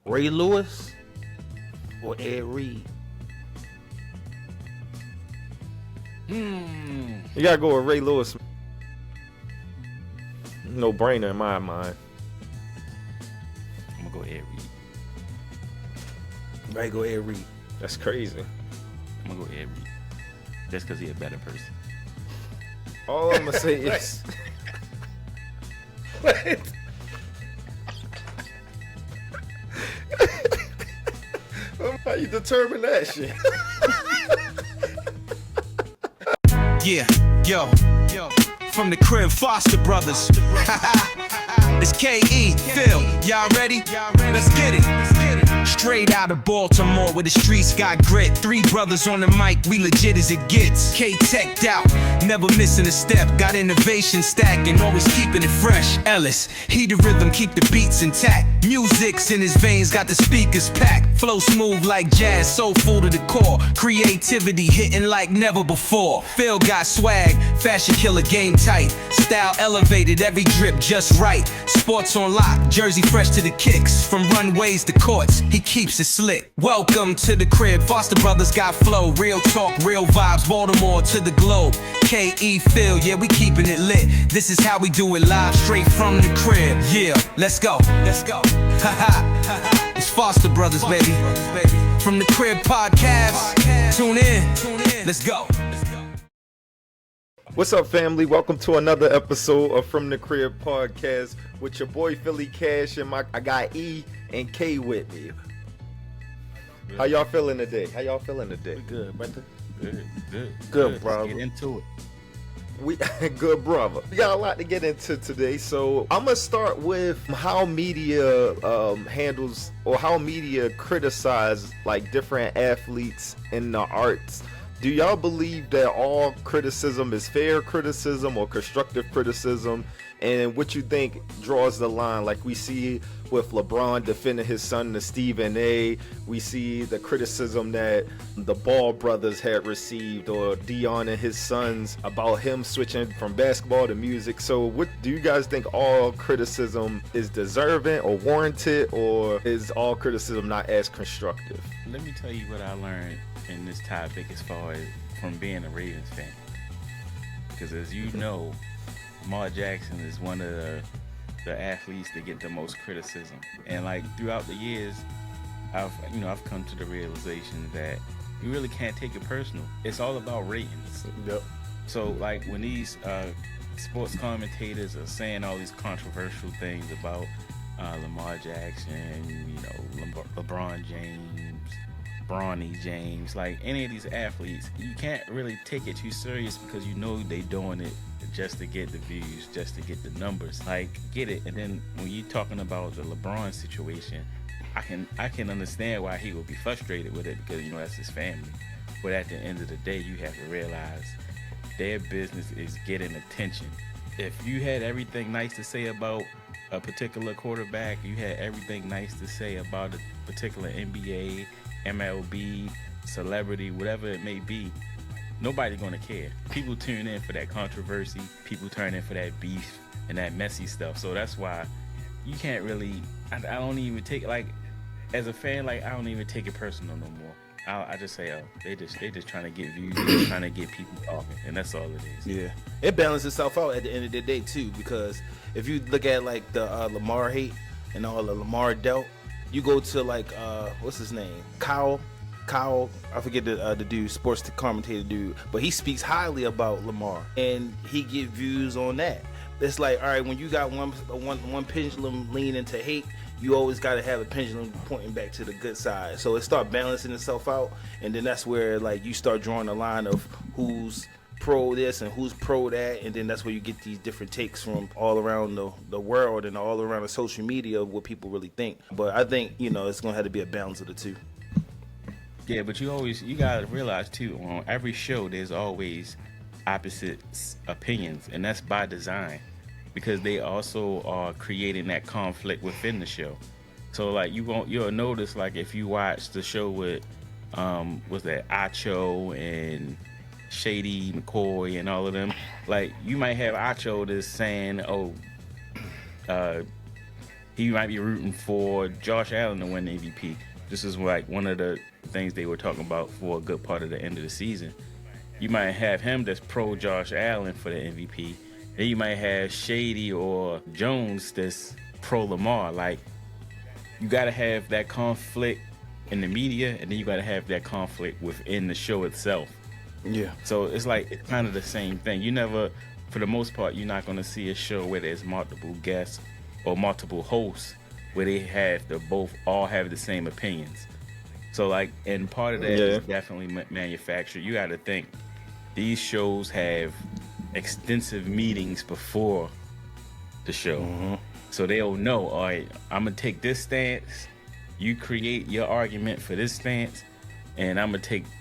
Ray Lewis or Ed Reed? You gotta go with Ray Lewis. No brainer in my mind. I'm gonna go Ed Reed. Right, go Ed Reed. That's crazy. I'm gonna go Ed Reed. Just because he's a better person. All I'm gonna say is. How you determine that shit? Yeah, yo, from the crib, Foster Brothers. It's K.E. Phil, y'all ready? Let's get it. Straight out of Baltimore where the streets got grit. 3 brothers on the mic, we legit as it gets. K-teched out, never missing a step. Got innovation stacking, always keeping it fresh. Ellis, he the rhythm, keep the beats intact. Music's in his veins, got the speakers packed. Flow smooth like jazz, soulful to the core. Creativity hitting like never before. Phil got swag, fashion killer, game tight. Style elevated, every drip just right. Sports on lock, jersey fresh to the kicks. From runways to courts, he keeps it slick. Welcome to the crib, Foster Brothers got flow. Real talk, real vibes, Baltimore to the globe. K.E. Phil, yeah, we keeping it lit. This is how we do it live, straight from the crib. Yeah, let's go. Ha ha. It's Foster Brothers, baby. From the crib podcast. Tune in. Let's go. What's up, family? Welcome to another episode of From the Crib podcast with your boy Philly Cash and I got E and K with me. How y'all feeling today? Good, brother. Good, brother. Let's get into it. We good, brother. We got a lot to get into today, so I'm gonna start with how media handles or how media criticize like different athletes in the arts. Do y'all believe that all criticism is fair criticism or constructive criticism? And what you think draws the line? Like we see with LeBron defending his son to Stephen A. We see the criticism that the Ball brothers had received, or Deion and his sons, about him switching from basketball to music. So what do you guys think? All criticism is deserving or warranted, or is all criticism not as constructive? Let me tell you what I learned in this topic as far as from being a Ravens fan. Because as you know, Lamar Jackson is one of the athletes that get the most criticism. And like throughout the years, I've come to the realization that you really can't take it personal. It's all about ratings. Yep. So like when these sports commentators are saying all these controversial things about Lamar Jackson, LeBron James, Bronny James, like any of these athletes, you can't really take it too serious because you know they doing it just to get the views, just to get the numbers. Like, get it. And then when you're talking about the LeBron situation, I can understand why he would be frustrated with it because that's his family. But at the end of the day, you have to realize their business is getting attention. If you had everything nice to say about a particular quarterback, you had everything nice to say about a particular NBA, MLB, celebrity, whatever it may be, nobody's gonna care. People tune in for that controversy. People turn in for that beef and that messy stuff. So that's why you can't really. I don't even take, like, as a fan, like, I don't even take it personal no more. I just say, oh, they just trying to get views, they just trying to get people talking, and that's all it is. Yeah, it balances itself out at the end of the day too. Because if you look at like the Lamar hate and all the Lamar dealt, you go to like what's his name, Kyle, I forget the dude, sports commentator dude, but he speaks highly about Lamar and he get views on that. It's like, all right, when you got one pendulum leaning to hate, you always got to have a pendulum pointing back to the good side. So it start balancing itself out, and then that's where like you start drawing a line of who's pro this and who's pro that, and then that's where you get these different takes from all around the world and all around the social media of what people really think. But I think it's gonna have to be a balance of the two. Yeah, but you gotta realize too, on every show there's always opposite opinions, and that's by design, because they also are creating that conflict within the show. So like you'll notice, like if you watch the show with was that Acho and Shady McCoy and all of them, like you might have Acho that's saying, he might be rooting for Josh Allen to win the MVP. This is like one of the things they were talking about for a good part of the end of the season. You might have him that's pro Josh Allen for the MVP. Then you might have Shady or Jones that's pro Lamar. Like, you got to have that conflict in the media, and then you got to have that conflict within the show itself. Yeah. So it's kind of the same thing. You never, for the most part, you're not going to see a show where there's multiple guests or multiple hosts where they have to all have the same opinions. So like, and part of that is definitely manufactured. You got to think these shows have extensive meetings before the show. Mm-hmm. So they'll know, all right, I'm going to take this stance. You create your argument for this stance. And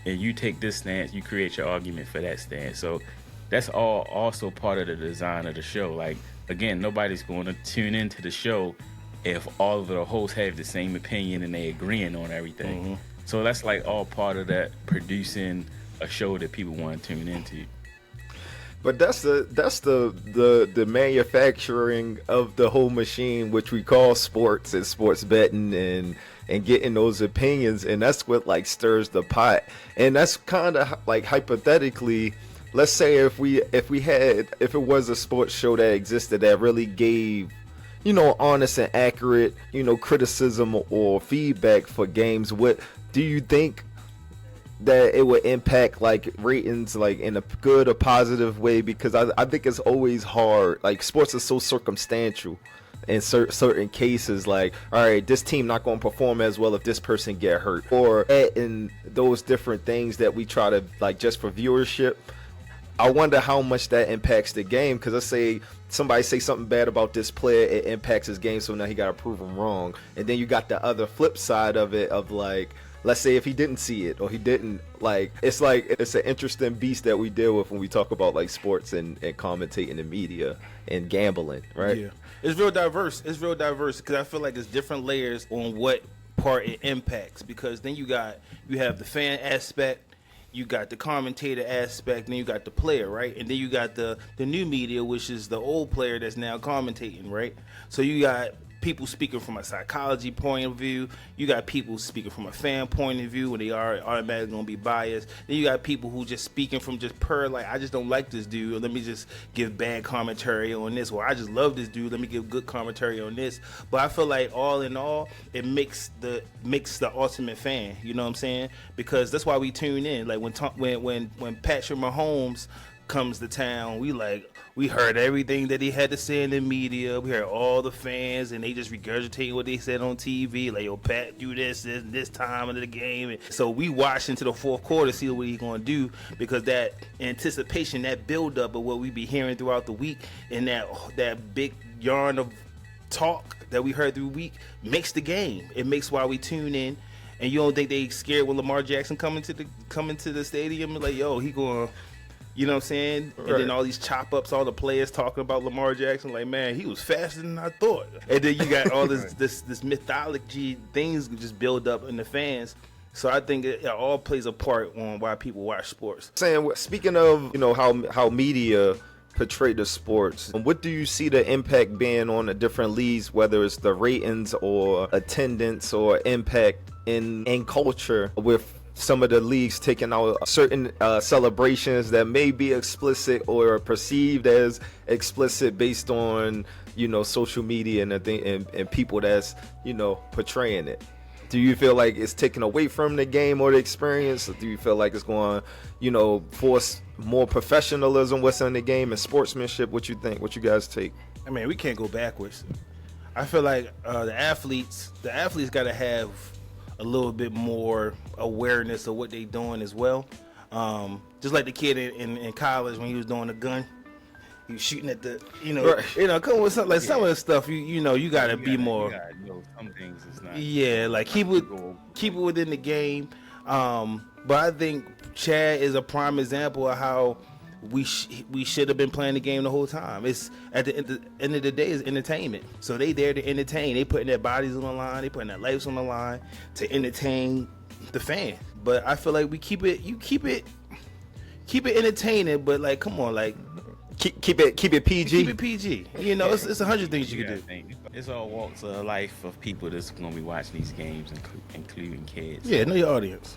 you take this stance, you create your argument for that stance. So that's all also part of the design of the show. Like, again, nobody's going to tune into the show if all of the hosts have the same opinion and they agreeing on everything. Mm-hmm. So that's like all part of that producing a show that people want to tune into. But that's the manufacturing of the whole machine, which we call sports and sports betting and getting those opinions, and that's what like stirs the pot. And that's kind of like, hypothetically, let's say if it was a sports show that existed that really gave, honest and accurate, criticism or feedback for games, what do you think that it would impact like ratings, like in a good or positive way? Because I think it's always hard. Like, sports is so circumstantial in certain cases. Like, all right, this team not going to perform as well if this person get hurt, or in those different things that we try to like just for viewership. I wonder how much that impacts the game, because let's say somebody say something bad about this player, it impacts his game, so now he got to prove him wrong. And then you got the other flip side of it, of like, let's say if he didn't see it or he didn't, like it's an interesting beast that we deal with when we talk about like sports and commentating the media and gambling, right? Yeah, it's real diverse. Because I feel like it's different layers on what part it impacts, because then you have the fan aspect, you got the commentator aspect, then you got the player, right? And then you got the new media, which is the old player that's now commentating, right? So you got people speaking from a psychology point of view. You got people speaking from a fan point of view, and they are automatically going to be biased. Then you got people who just speaking from just like, I just don't like this dude, or let me just give bad commentary on this, or I just love this dude, let me give good commentary on this. But I feel like all in all, it makes the ultimate fan. You know what I'm saying? Because that's why we tune in. Like when Patrick Mahomes comes to town, we heard everything that he had to say in the media. We heard all the fans, and they just regurgitating what they said on TV. Like, yo, Pat, do this time of the game. And so we watched into the fourth quarter to see what he's going to do, because that anticipation, that buildup of what we be hearing throughout the week, and that big yarn of talk that we heard through the week makes the game. It makes why we tune in. And you don't think they scared when Lamar Jackson coming to the stadium and like, yo, he going. You know what I'm saying? Right. And then all these chop ups, all the players talking about Lamar Jackson, like, man, he was faster than I thought. And then you got all this mythology things just build up in the fans. So I think it all plays a part on why people watch sports. Speaking of, how media portray the sports, what do you see the impact being on the different leagues, whether it's the ratings or attendance or impact in culture, with some of the leagues taking out certain celebrations that may be explicit or perceived as explicit based on, social media and people that's, portraying it? Do you feel like it's taken away from the game or the experience? Or do you feel like it's going to, force more professionalism what's in the game and sportsmanship? What you think? What you guys take? I mean, we can't go backwards. I feel like the athletes got to have a little bit more awareness of what they doing as well. Just like the kid in college when he was doing the gun, he was shooting at the, right. Come with something like some of the stuff. You gotta be more. Some things is not. Yeah, like keep it within the game. But I think Chad is a prime example of how we should have been playing the game the whole time. It's at the end of the day, it's entertainment. So they there to entertain. They putting their bodies on the line. They putting their lives on the line to entertain the fan. But I feel like we keep it entertaining. But like, come on, like Keep it PG. Keep it PG. You know, it's 100 things you can do. Think. It's all walks of life of people that's going to be watching these games, including kids. Yeah, know your audience.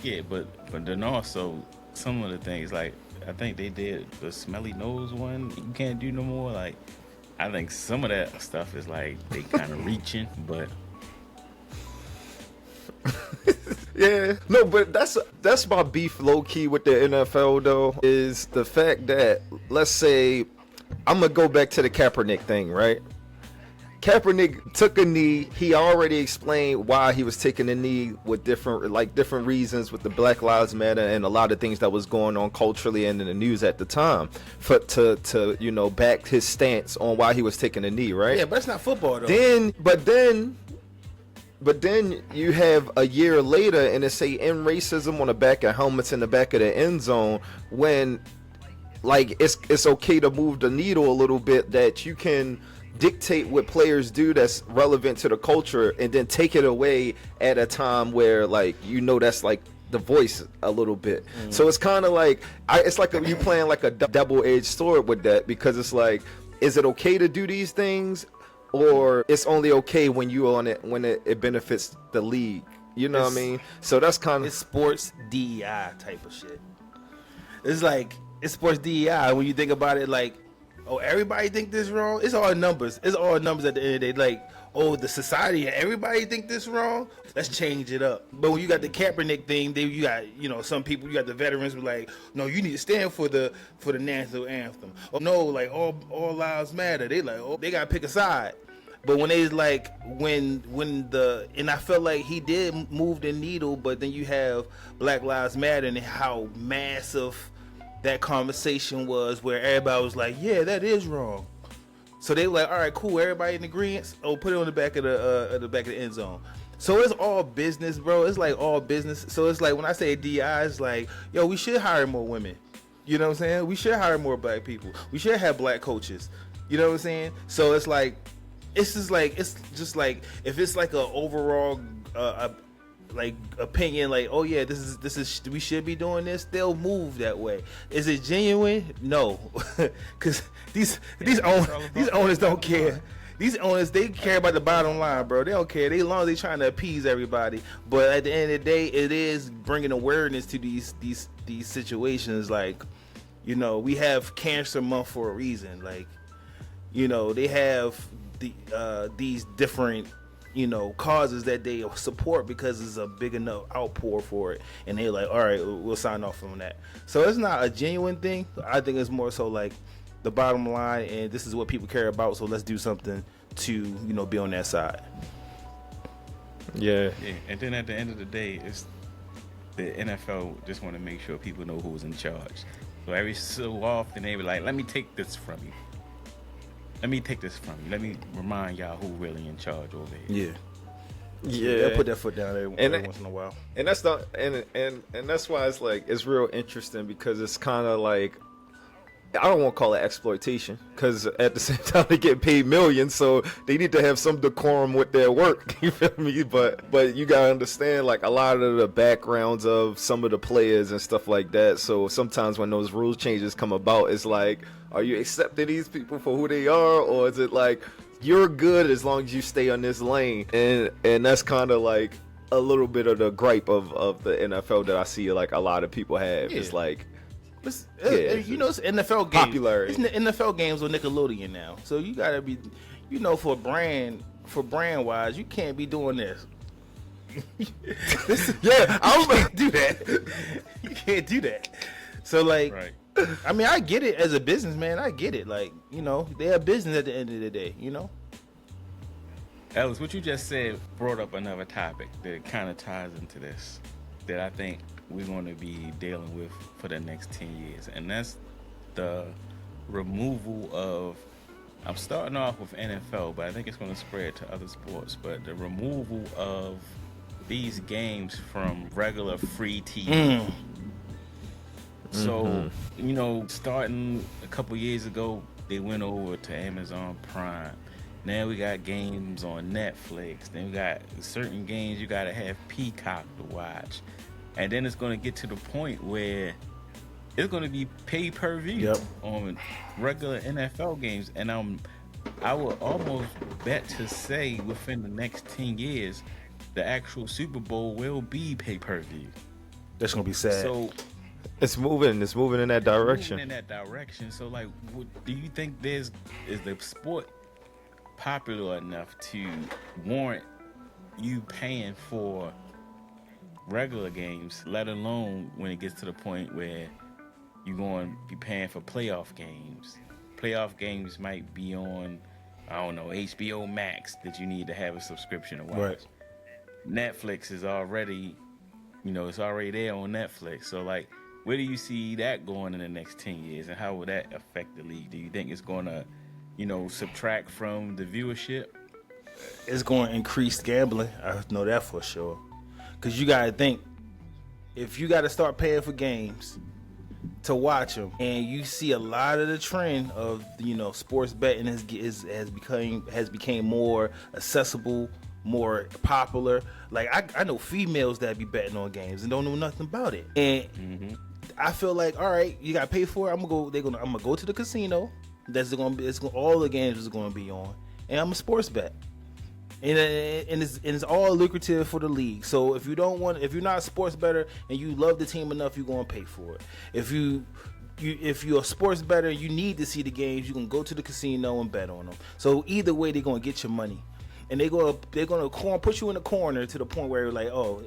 Yeah, but then also some of the things, like I think they did the smelly nose one. You can't do no more. Like I think some of that stuff is like they kind of reaching, but yeah, no, but that's my beef low key with the NFL though, is the fact that, let's say, I'm gonna go back to the Kaepernick thing, right? Kaepernick took a knee. He already explained why he was taking a knee with different reasons with the Black Lives Matter and a lot of things that was going on culturally and in the news at the time, to back his stance on why he was taking a knee, right? Yeah, but it's not football though. But then you have a year later and it say end racism on the back of helmets in the back of the end zone, when like it's okay to move the needle a little bit, that you can dictate what players do that's relevant to the culture and then take it away at a time where that's like the voice a little bit. So it's kind of like you playing like a double-edged sword with that, because it's like, is it okay to do these things, or it's only okay when you on it when it benefits the league? You know what I mean? So that's kind of, it's sports DEI type of shit. It's like it's sports DEI when you think about it. Like, oh, everybody think this wrong. It's all numbers. It's all numbers at the end of the day. Like, oh, the society and everybody think this wrong. Let's change it up. But when you got the Kaepernick thing, then you got some people. You got the veterans who like, no, you need to stand for the national anthem. Oh no, like all lives matter. They like, oh, they gotta pick a side. But when they like and I felt like he did move the needle, but then you have Black Lives Matter and how massive that conversation was, where everybody was like, yeah, that is wrong. So they were like, all right, cool, everybody in agreement. Oh, put it on the back of the end zone. So it's all business, bro. It's like all business. So it's like when I say DI, it's like, yo, we should hire more women. You know what I'm saying? We should hire more black people. We should have black coaches. You know what I'm saying? So it's just like if it's like a overall like opinion, like, oh yeah, this is we should be doing this, they'll move that way. Is it genuine? No. Because these owners don't care. These owners, they care about the bottom line, bro. They don't care. They long as they trying to appease everybody. But at the end of the day, it is bringing awareness to these situations. Like, we have Cancer Month for a reason. Like, they have these different causes that they support because it's a big enough outpour for it, and they're like, all right, we'll sign off on that. So it's not a genuine thing. I think it's more so like the bottom line, and this is what people care about, so let's do something to be on that side. Yeah. And then at the end of the day, it's the NFL just want to make sure people know who's in charge. So every so often they be like, let me take this from you. Let me remind y'all who really in charge over here. Yeah. They'll put that foot down every once in a while. And that's not and that's why it's like, it's real interesting, because it's kind of like, I don't want to call it exploitation, because at the same time they get paid millions, so they need to have some decorum with their work. You feel me? But you gotta understand, like, a lot of the backgrounds of some of the players and stuff like that. So sometimes when those rule changes come about, it's like, are you accepting these people for who they are, or is it like, you're good as long as you stay on this lane? And that's kind of like a little bit of the gripe of the NFL that I see like a lot of people have. Yeah. It's like, it's NFL games. Popularity. It's NFL games on Nickelodeon now. So you gotta be, for brand wise, you can't be doing this. Yeah, I can't do that. You can't do that. So like, right. I mean, I get it as a businessman. I get it. Like, they have business at the end of the day. Ellis, what you just said brought up another topic that kind of ties into this, that I think we're going to be dealing with for the next 10 years. And that's the removal of, I'm starting off with NFL, but I think it's going to spread to other sports, but the removal of these games from regular free TV. So, starting a couple years ago, they went over to Amazon Prime. Now we got games on Netflix. Then we got certain games you got to have Peacock to watch. And then it's going to get to the point where it's going to be pay per view Yep. on regular NFL games, and I would almost bet to say within the next 10 years, the actual Super Bowl will be pay per view. That's gonna be sad. So It's moving in that direction. moving in that direction. So, like, do you think is the sport popular enough to warrant you paying for regular games, let alone when it gets to the point where you're going to be paying for playoff games? Playoff games might be on, I don't know, HBO Max that you need to have a subscription to watch. Right. Netflix is already, it's already there on Netflix. So, like, where do you see that going in the next 10 years, and how will that affect the league? Do you think it's going to, subtract from the viewership? It's going to increase gambling. I know that for sure. Because you got to think, if you got to start paying for games to watch them, and you see a lot of the trend of, sports betting has become more accessible, more popular. Like, I know females that be betting on games and don't know nothing about it. And I feel like, all right, you got to pay for it. I'm gonna go to the casino. All the games is going to be on, and I'm a sports bet. And it's all lucrative for the league. So if you're not a sports bettor and you love the team enough, you're going to pay for it. If you're a sports bettor and you need to see the games, you can go to the casino and bet on them. So either way, they're going to get your money, and they're going to put you in the corner to the point where you're like, oh,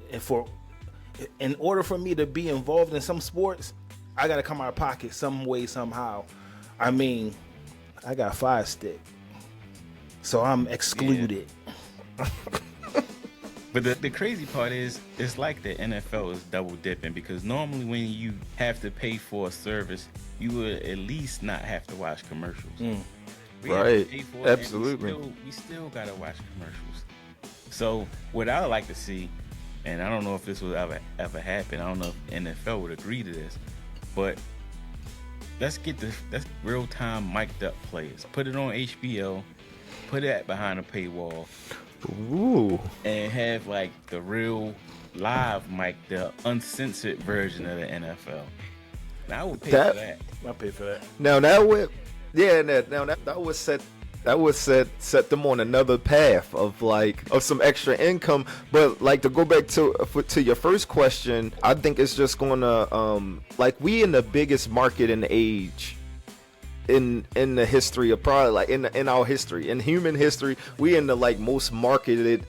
in order for me to be involved in some sports, I got to come out of pocket some way, somehow. I mean, I got 5 stick, so I'm excluded. Yeah. But the crazy part is, it's like the NFL is double dipping, because normally when you have to pay for a service, you would at least not have to watch commercials. We have to Right. pay for it, Absolutely. and we still gotta watch commercials. So what I would like to see, and I don't know if this will ever happen, I don't know if NFL would agree to this, but let's real time mic'd up players. Put it on HBO, put that behind a paywall, Ooh. and have like the real live mic'd up, uncensored version of the NFL. Now I would pay for that. I pay for that. Now that would, that would set them on another path of some extra income. But like, to go back to your first question, I think it's just gonna we in the biggest market in age in the history of probably, like, in our history, in human history, we in the most marketed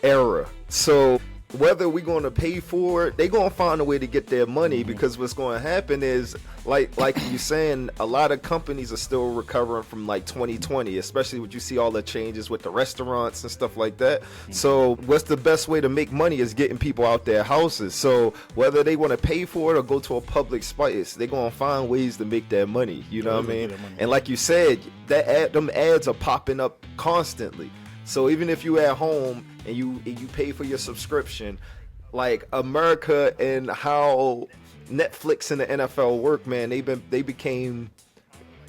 era. So whether we're going to pay for it, they're going to find a way to get their money, because what's going to happen is, like you're saying, a lot of companies are still recovering from 2020, especially when you see all the changes with the restaurants and stuff like that. So what's the best way to make money is getting people out their houses. So whether they want to pay for it or go to a public space, they're going to find ways to make their money. You know what I mean? And like you said, them ads are popping up constantly. So even if you at home and you pay for your subscription, like America and how Netflix and the NFL work, man, they became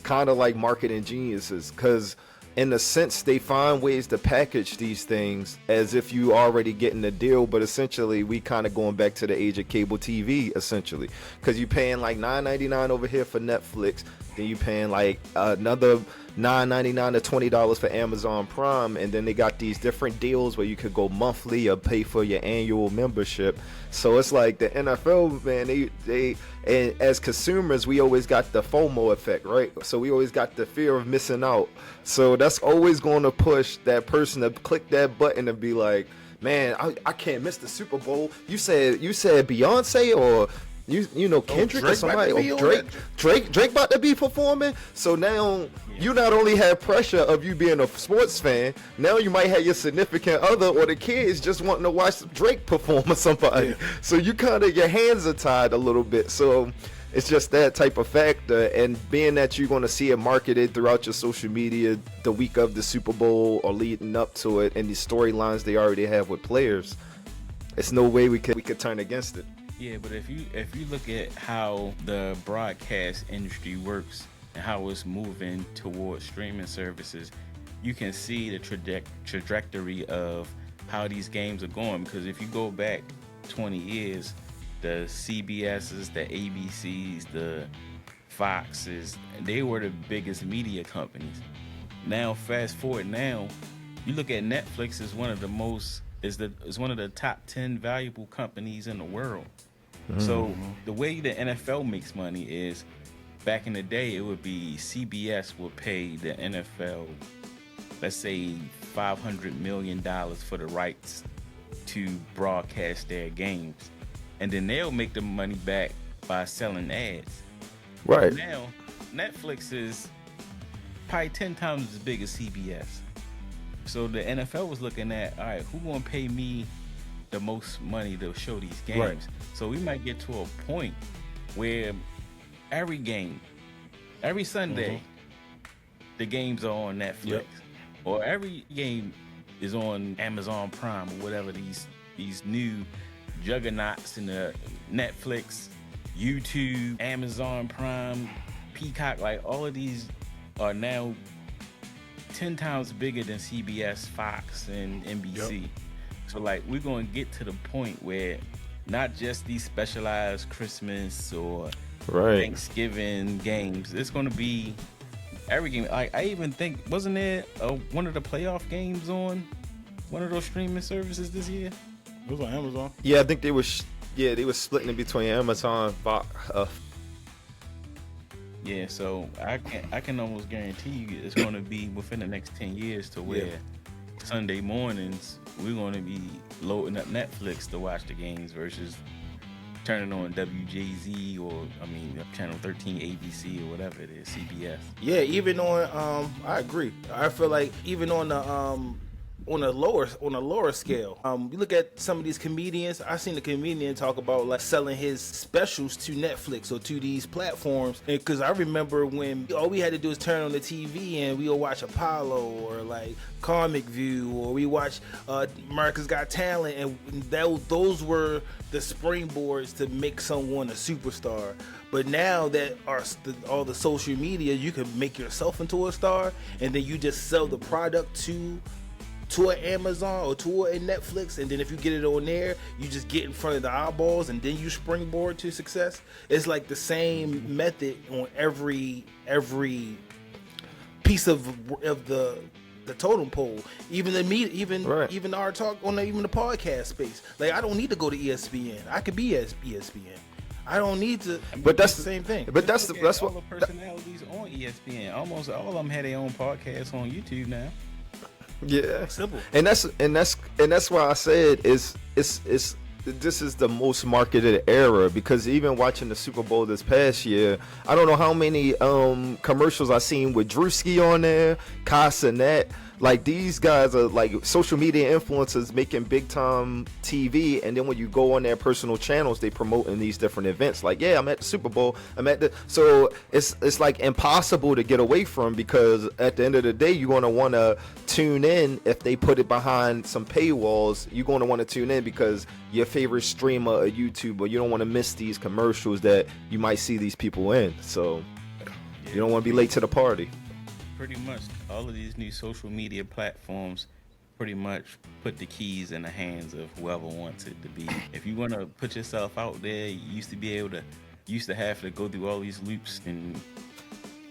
kind of like marketing geniuses, because in a sense they find ways to package these things as if you already getting a deal, but essentially we kind of going back to the age of cable TV, essentially, because you paying like $9.99 over here for Netflix, then you paying like another $9.99 to $20 for Amazon Prime, and then they got these different deals where you could go monthly or pay for your annual membership. So it's like the NFL, man, they and as consumers, we always got the FOMO effect, right? So we always got the fear of missing out. So that's always going to push that person to click that button and be like, man, I can't miss the Super Bowl. You said Beyonce, or you know, Kendrick or somebody, or Drake about to be performing. So now you not only have pressure of you being a sports fan, now you might have your significant other or the kids just wanting to watch Drake perform or somebody. So you kind of, your hands are tied a little bit. So it's just that type of factor. And being that you're going to see it marketed throughout your social media the week of the Super Bowl or leading up to it, and the storylines they already have with players, it's no way we could turn against it. Yeah, but if you look at how the broadcast industry works and how it's moving towards streaming services, you can see the trajectory of how these games are going. Because if you go back 20 years, the CBS's, the ABC's, the Foxes, they were the biggest media companies. Now, fast forward now, you look at Netflix is one of the most is one of the top 10 valuable companies in the world. So the way the NFL makes money is, back in the day, it would be CBS would pay the NFL, let's say $500 million for the rights to broadcast their games, and then they'll make the money back by selling ads. Right. Now, Netflix is probably 10 times as big as CBS. So the NFL was looking at, all right, who gonna pay me the most money to show these games? Right. So we might get to a point where every game, every Sunday, the games are on Netflix, or every game is on Amazon Prime or whatever these new juggernauts in the Netflix, YouTube, Amazon Prime, Peacock, like all of these are now 10 times bigger than CBS, Fox, and NBC. So like we're going to get to the point where not just these specialized Christmas or Thanksgiving games, it's going to be every game. I even think, wasn't there one of the playoff games on one of those streaming services this year? It was on Amazon. Yeah, I think they were splitting it between Amazon, Yeah, so I can almost guarantee you it's going to be within the next 10 years to where Sunday mornings we're going to be loading up Netflix to watch the games versus turning on WJZ or Channel 13 ABC or whatever it is, CBS. Yeah, even on I agree. I feel like even on the on a lower scale, you look at some of these comedians. I seen a comedian talk about like selling his specials to Netflix or to these platforms, because I remember when all we had to do is turn on the TV and we would watch Apollo or like Comic View, or we watch America's Got Talent, and those were the springboards to make someone a superstar. But now that all the social media, you can make yourself into a star, and then you just sell the product to an Amazon or to a Netflix, and then if you get it on there, you just get in front of the eyeballs, and then you springboard to success. It's like the same method on every piece of the totem pole. Even the media, even our talk on even the podcast space. Like I don't need to go to ESPN. I could be as ESPN. I don't need to. But that's the same thing. But that's all what the personalities on ESPN. Almost all of them had their own podcast on YouTube now. Yeah, simple. And that's why I said this is the most marketed era, because even watching the Super Bowl this past year, I don't know how many commercials I seen with Drewski on there, Kai Cenat. Like these guys are like social media influencers making big time TV, and then when you go on their personal channels, they promoting these different events. Like, yeah, I'm at the Super Bowl. So it's like impossible to get away from, because at the end of the day, you're gonna want to tune in. If they put it behind some paywalls, you're gonna want to tune in because your favorite streamer or YouTuber. You don't want to miss these commercials that you might see these people in. So you don't want to be late to the party. Pretty much all of these new social media platforms pretty much put the keys in the hands of whoever wants it to be. If you want to put yourself out there, you used to have to go through all these loops and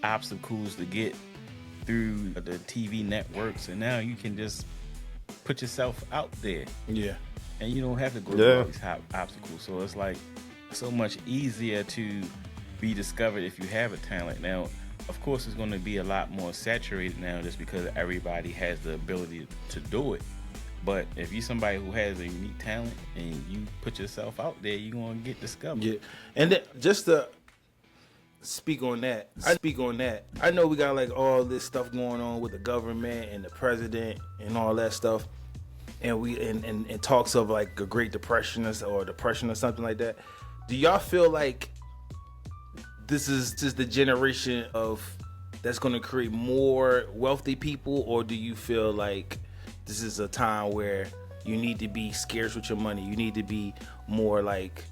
obstacles to get through the TV networks, and now you can just put yourself out there. Yeah. And you don't have to go through all these obstacles. So it's like so much easier to be discovered if you have a talent. Now, of course, it's going to be a lot more saturated now just because everybody has the ability to do it. But if you're somebody who has a unique talent and you put yourself out there, you're going to get discovered. Yeah. And then, just to speak on that, I know we got like all this stuff going on with the government and the president and all that stuff. And we and talks of like a Great Depression or depression or something like that. Do y'all feel like this is just the generation that's going to create more wealthy people, or do you feel like this is a time where you need to be scarce with your money? You need to be more like,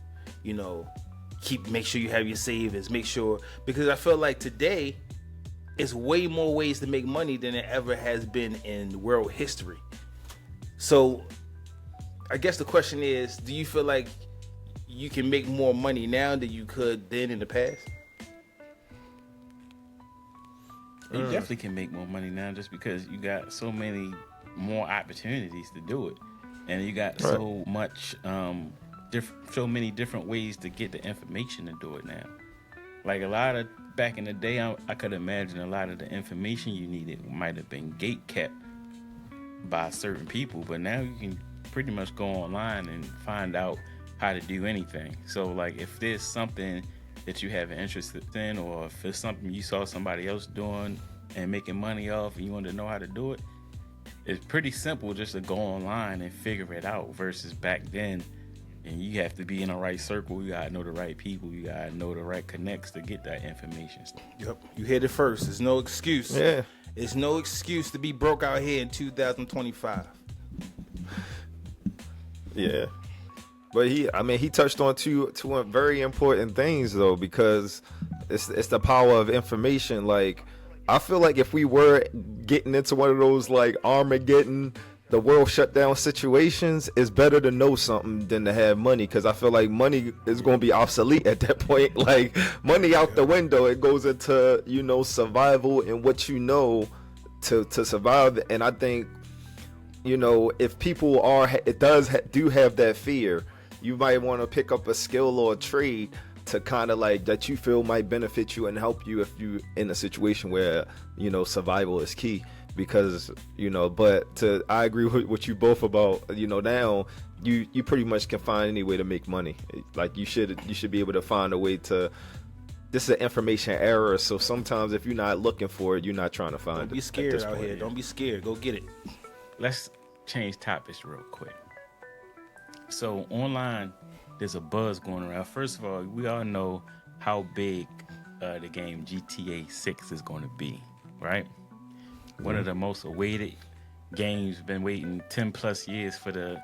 make sure you have your savings, make sure, because I feel like today it's way more ways to make money than it ever has been in world history. So I guess the question is, do you feel like you can make more money now than you could then in the past? You definitely can make more money now just because you got so many more opportunities to do it, and you got so much, so many different ways to get the information to do it now. Like a lot of back in the day, I could imagine a lot of the information you needed might have been gate kept by certain people, but now you can pretty much go online and find out how to do anything. So like if there's something that you have an interest in, or if it's something you saw somebody else doing and making money off and you want to know how to do it, it's pretty simple just to go online and figure it out versus back then. And you have to be in the right circle. You gotta know the right people. You gotta know the right connects to get that information. Yep, you hit it first. There's no excuse. Yeah. It's no excuse to be broke out here in 2025. Yeah. But he touched on two very important things though, because it's the power of information. Like, I feel like if we were getting into one of those like Armageddon, the world shut down situations, it's better to know something than to have money, because I feel like money is going to be obsolete at that point. Like, money out the window. It goes into, survival and what you know to survive. And I think, if people do have that fear, you might want to pick up a skill or a trade to kind of like that you feel might benefit you and help you if you in a situation where survival is key. Because I agree with what you both about. Now you pretty much can find any way to make money. Like, you should be able to find a way to. This is an information era, so sometimes if you're not looking for it, you're not trying to find it. Don't be scared out here. Don't be scared. Go get it. Let's change topics real quick. So online, there's a buzz going around. First of all, we all know how big the game GTA 6 is going to be, right? One of the most awaited games. Been waiting 10 plus years for the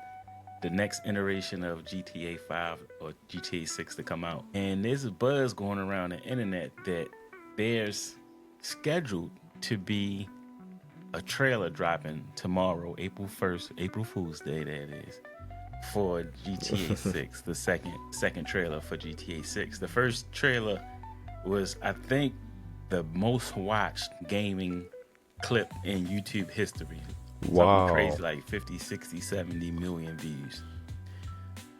next iteration of GTA 5 or GTA 6 to come out. And there's a buzz going around the internet that there's scheduled to be a trailer dropping tomorrow, April 1st, April Fool's Day, that is, for GTA 6, the second trailer for GTA 6. The first trailer was, I think, the most watched gaming clip in YouTube history. Wow. Something crazy, like 50, 60, 70 million views.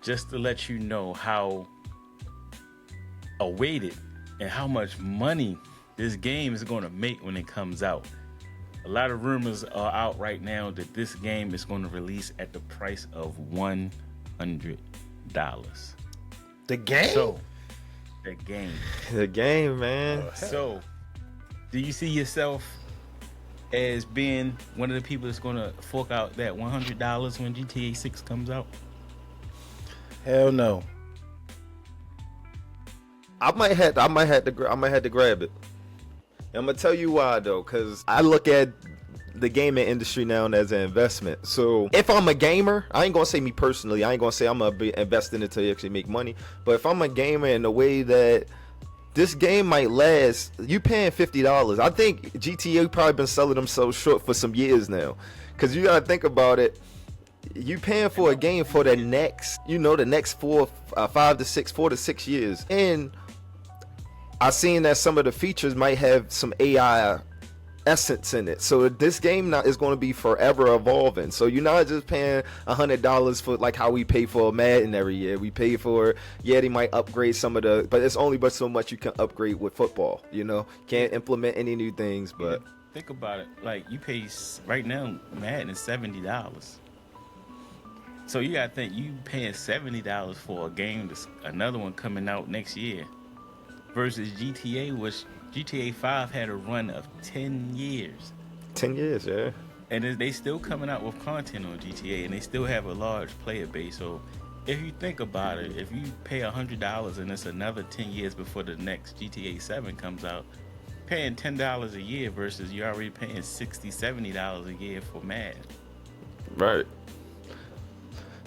Just to let you know how awaited and how much money this game is going to make when it comes out. A lot of rumors are out right now that this game is going to release at the price of $100. The game? So, the game. The game, man. So, do you see yourself as being one of the people that's going to fork out that $100 when GTA 6 comes out? Hell no. I might have to grab it. I'm gonna tell you why though, because I look at the gaming industry now as an investment. So if I'm a gamer, I ain't gonna say me personally. I ain't gonna say I'm gonna be investing it to actually make money. But if I'm a gamer in the way that this game might last, you paying $50. I think GTA probably been selling themselves short for some years now, because you gotta think about it. You paying for a game for the next, the next 4 to 6 years, and I seen that some of the features might have some AI essence in it. So this game now is going to be forever evolving. So you're not just paying $100 for like how we pay for Madden every year. We pay for, they might upgrade some of but it's only but so much you can upgrade with football. Can't implement any new things. But think about it. Like, you pay right now, Madden is $70. So you gotta think, you paying $70 for a game that's another one coming out next year. Versus GTA, which GTA 5 had a run of 10 years. 10 years, yeah. And they still coming out with content on GTA, and they still have a large player base. So if you think about it, if you pay $100 and it's another 10 years before the next GTA 7 comes out, paying $10 a year versus you're already paying $60, $70 a year for Madden. Right.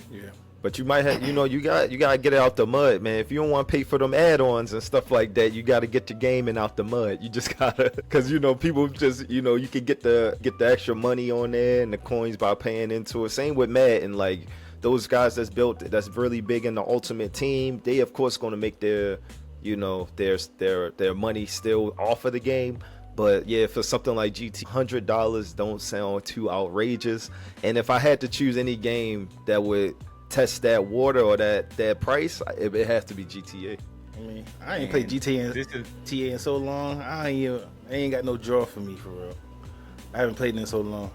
Yeah. But you might have, you gotta get it out the mud, man. If you don't want to pay for them add-ons and stuff like that, you gotta get your gaming out the mud. You just gotta, because people just, you can get the extra money on there and the coins by paying into it. Same with Madden, like those guys that's really big in the Ultimate Team, they of course going to make their money still off of the game. But yeah, for something like GT, $100 don't sound too outrageous. And if I had to choose any game that would test that water or that price, it has to be GTA. I mean, I ain't played GTA in so long. I ain't got no draw for me, for real. I haven't played it in so long.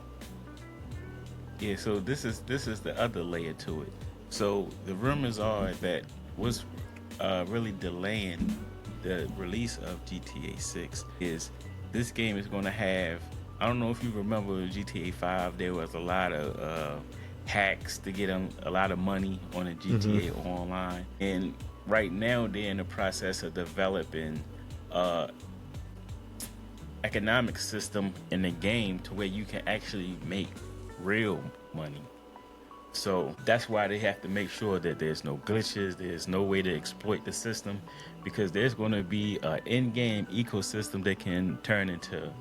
Yeah, so this is the other layer to it. So the rumors are that what's really delaying the release of GTA 6 is this game is going to have, I don't know if you remember GTA 5, there was a lot of hacks to get a lot of money on the GTA Online. And right now they're in the process of developing economic system in the game to where you can actually make real money. So that's why they have to make sure that there's no glitches, there's no way to exploit the system, because there's going to be an in-game ecosystem that can turn into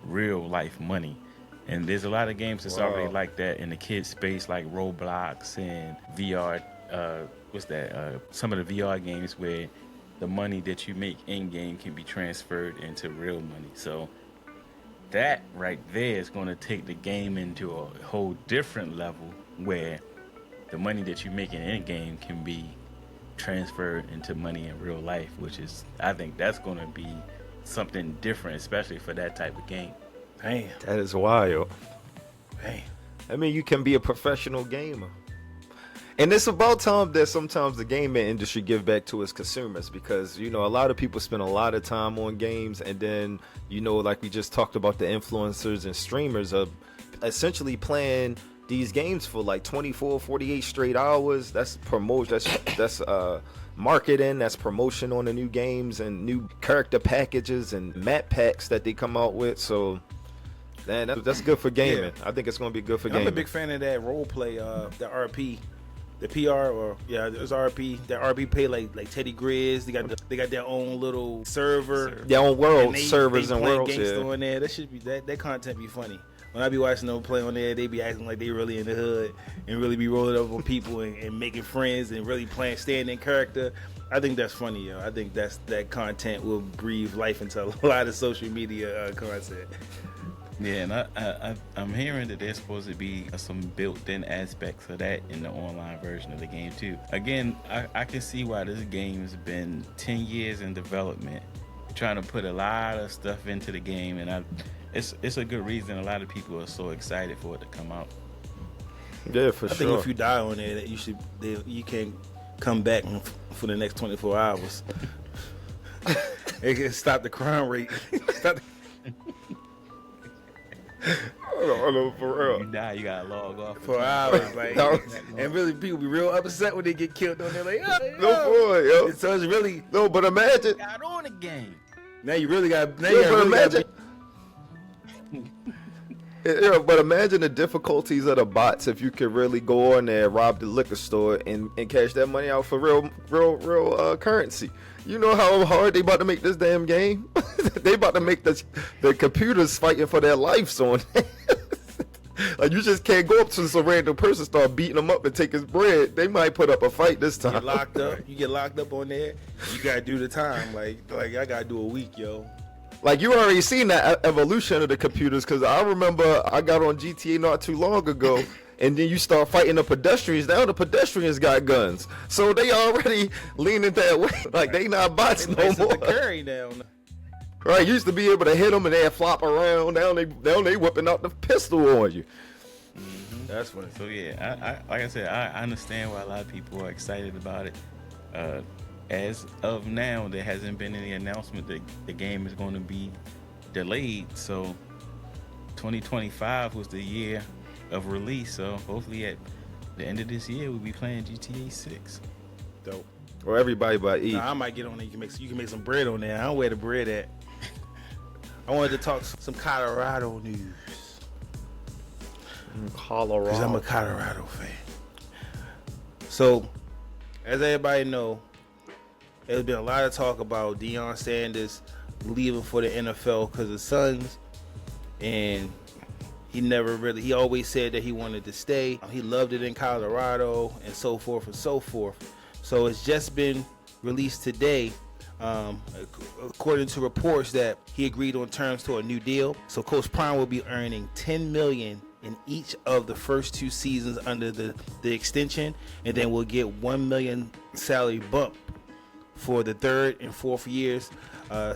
real life money. And there's a lot of games that's already like that in the kids space, like Roblox and VR. Some of the VR games where the money that you make in-game can be transferred into real money. So that right there is going to take the game into a whole different level where the money that you make in game can be transferred into money in real life, which is, I think that's going to be something different, especially for that type of game. Damn. That is wild. Damn. I mean, you can be a professional gamer. And it's about time that sometimes the gaming industry give back to its consumers, because, a lot of people spend a lot of time on games, and then, like we just talked about, the influencers and streamers of essentially playing these games for like 24, 48 straight hours. That's promotion. That's marketing. That's promotion on the new games and new character packages and map packs that they come out with. So, man, that's good for gaming. Yeah. I think it's going to be good for gaming. I'm a big fan of that role play, the RP. The PR it's RP. That RP play like Teddy Grizz. They got their own little server. Their own world servers they and worlds. On there. That should be that content be funny. When I be watching them play on there, they be acting like they really in the hood and really be rolling up on people and making friends and really staying in character. I think that's funny, yo. I think that content will breathe life into a lot of social media content. Yeah, and I'm hearing that there's supposed to be some built-in aspects of that in the online version of the game too. Again, I can see why this game has been 10 years in development, trying to put a lot of stuff into the game, and it's a good reason a lot of people are so excited for it to come out. Yeah, for sure. I think if you die on there, that you can't come back for the next 24 hours. It can stop the crime rate. Hold on, for real. You die, you gotta log off for hours, like, and really people be real upset when they get killed on there, like, boy, yo. So it's really but imagine. Got on the game. Now you really got. Imagine. Yeah, but imagine the difficulties of the bots if you could really go on there, rob the liquor store, and cash that money out for real currency. You know how hard they about to make this damn game? They about to make the computers fighting for their lives on it. Like, you just can't go up to some random person, start beating them up and take his bread. They might put up a fight this time. You get locked up on there. You gotta do the time. Like I gotta do a week, yo. Like, you already seen that evolution of the computers, because I remember I got on GTA not too long ago, and then you start fighting the pedestrians. Now the pedestrians got guns, so they already leaning that way. Like, they not bots no more. Carry now. Right, used to be able to hit them and they'd flop around. Now they whipping out the pistol on you. Mm-hmm. That's funny. So yeah, I like I said, I understand why a lot of people are excited about it. As of now, there hasn't been any announcement that the game is going to be delayed. So 2025 was the year of release. So hopefully at the end of this year, we'll be playing GTA 6. Dope. Or everybody but E. I might get on there. You can make some bread on there. I don't know where the bread at. I wanted to talk some Colorado news. Colorado. Because I'm a Colorado fan. So, as everybody know, there's been a lot of talk about Deion Sanders leaving for the NFL because of Sons. And He always said that he wanted to stay. He loved it in Colorado and so forth and so forth. So it's just been released today, according to reports, that he agreed on terms to a new deal. So Coach Prime will be earning $10 million in each of the first 2 seasons under the extension, and then we'll get $1 million salary bump for the 3rd and 4th years.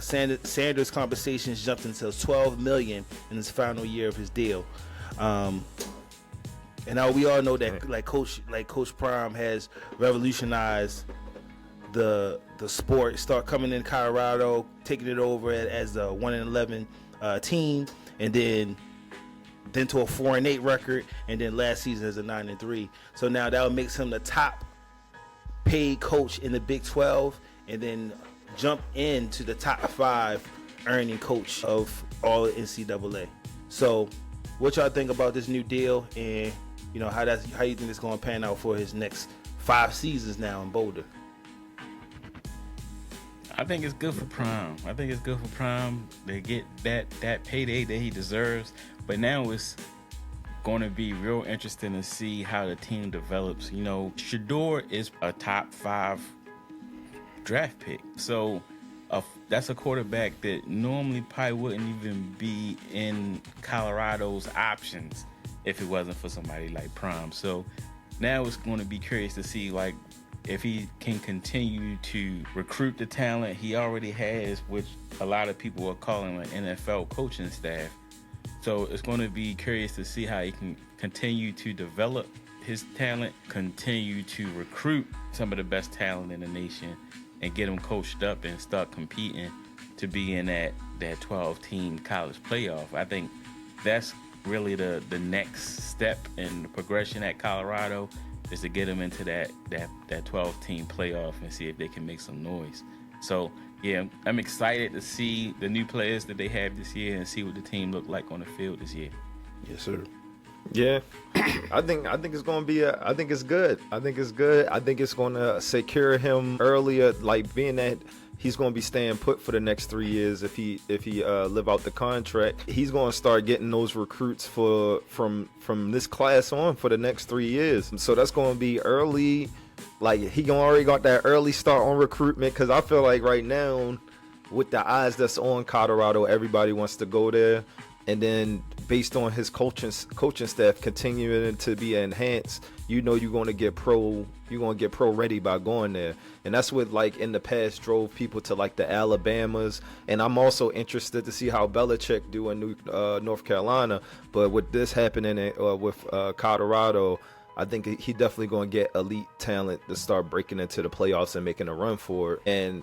Sanders' compensation jumped until $12 million in his final year of his deal. And now we all know that Coach Prime has revolutionized the sport. Start coming in Colorado, taking it over as a 1-11 team, and then to a 4-8 record, and then last season as a 9-3. So now that would make him the top paid coach in the Big 12, and then jump into the top 5 earning coach of all NCAA. So what y'all think about this new deal, and how you think it's going to pan out for his next 5 seasons now in Boulder? I think it's good for Prime. They get that payday that he deserves. But now it's going to be real interesting to see how the team develops. Shedeur is a top 5 draft pick. So that's a quarterback that normally probably wouldn't even be in Colorado's options if it wasn't for somebody like Prime. So now it's going to be curious to see, if he can continue to recruit the talent he already has, which a lot of people are calling an NFL coaching staff. So it's going to be curious to see how he can continue to develop his talent, continue to recruit some of the best talent in the nation, and get them coached up and start competing to be in that 12-team college playoff. I think that's really the next step in the progression at Colorado, is to get them into that 12-team playoff and see if they can make some noise. So yeah, I'm excited to see the new players that they have this year and see what the team look like on the field this year. Yes, sir. Yeah, I think it's going to be I think it's good. I think it's going to secure him earlier, being that he's going to be staying put for the next 3 years. If he live out the contract, he's going to start getting those recruits from this class on for the next 3 years. So that's going to be early. He already got that early start on recruitment, because I feel like right now, with the eyes that's on Colorado, everybody wants to go there. And then based on his coaching staff continuing to be enhanced, you're going to get pro ready by going there. And that's what in the past drove people to the Alabamas. And I'm also interested to see how Belichick do in North Carolina. But with this happening with Colorado, I think he definitely going to get elite talent to start breaking into the playoffs and making a run for it. And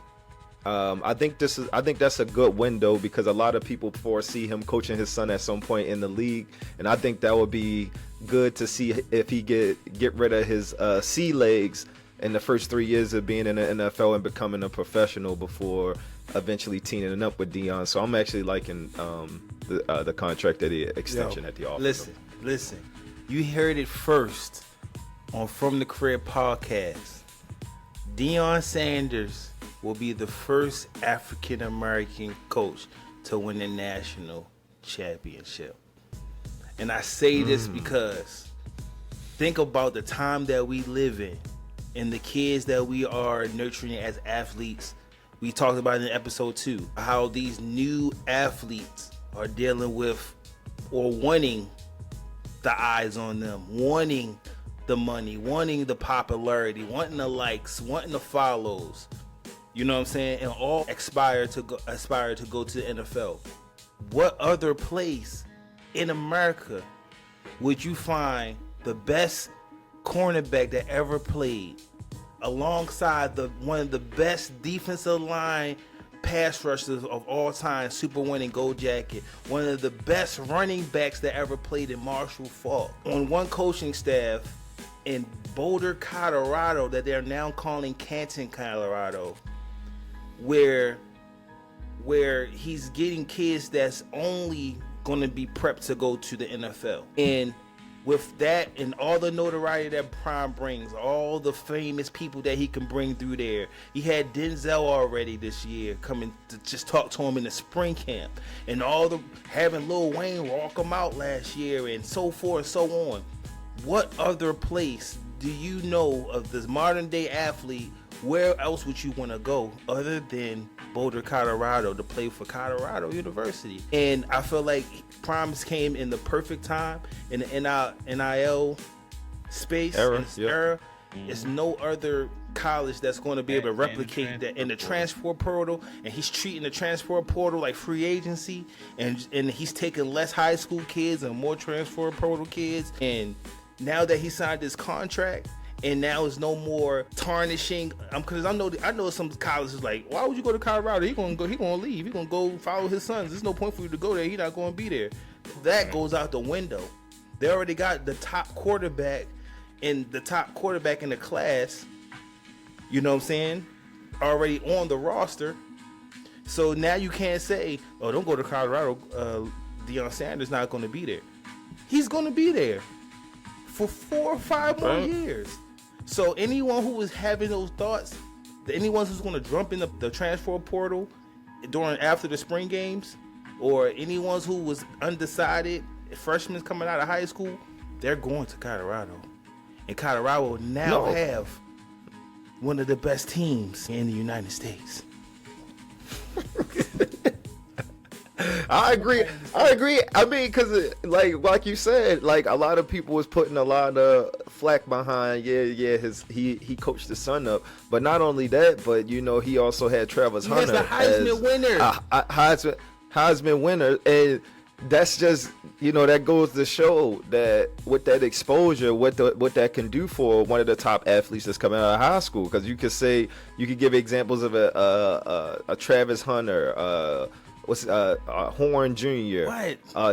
I think that's a good window, because a lot of people foresee him coaching his son at some point in the league, and I think that would be good to see if he get rid of his sea legs in the first 3 years of being in the NFL and becoming a professional before eventually teaming up with Deion. So I'm actually liking the contract that he extension at the office. Listen, you heard it first on From the Crib podcast. Deion Sanders will be the first African-American coach to win the national championship. And I say this because think about the time that we live in and the kids that we are nurturing as athletes. We talked about it in episode 2, how these new athletes are dealing with or wanting the eyes on them, wanting the money, wanting the popularity, wanting the likes, wanting the follows. You know what I'm saying? And all aspire to go to the NFL. What other place in America would you find the best cornerback that ever played alongside one of the best defensive line pass rushers of all time, Super winning Gold Jacket, one of the best running backs that ever played in Marshall Faulk, on one coaching staff in Boulder, Colorado, that they're now calling Canton, Colorado, where he's getting kids that's only going to be prepped to go to the NFL. And with that and all the notoriety that Prime brings, all the famous people that he can bring through there. He had Denzel already this year coming to just talk to him in the spring camp, and having Lil Wayne walk him out last year, and so forth and so on. What other place do you know of this modern day athlete? Where else would you want to go other than Boulder, Colorado, to play for Colorado University? And I feel like Primes came in the perfect time in the NIL space era. It's no other college that's going to be able to replicate that in the transfer portal, and he's treating the transfer portal like free agency, and he's taking less high school kids and more transfer portal kids. And now that he signed this contract, and now it's no more tarnishing. Because I know some colleges like, why would you go to Colorado? He gonna leave. He gonna go follow his sons. There's no point for you to go there. He's not gonna be there. That goes out the window. They already got the top quarterback in the class. You know what I'm saying? Already on the roster. So now you can't say, oh, don't go to Colorado. Deion Sanders not gonna be there. He's gonna be there for 4 or 5 more years. So anyone who was having those thoughts, anyone who's going to jump in the transfer portal after the spring games, or anyone who was undecided, freshmen coming out of high school, they're going to Colorado. And Colorado now have one of the best teams in the United States. I agree. I mean, because like you said, like a lot of people was putting a lot of flack behind. He coached his son up, but not only that, but he also had Travis Hunter, the Heisman winner, Heisman winner, and that's just that goes to show that with that exposure, what that can do for one of the top athletes that's coming out of high school. Because you could give examples of a Travis Hunter. Horn Jr.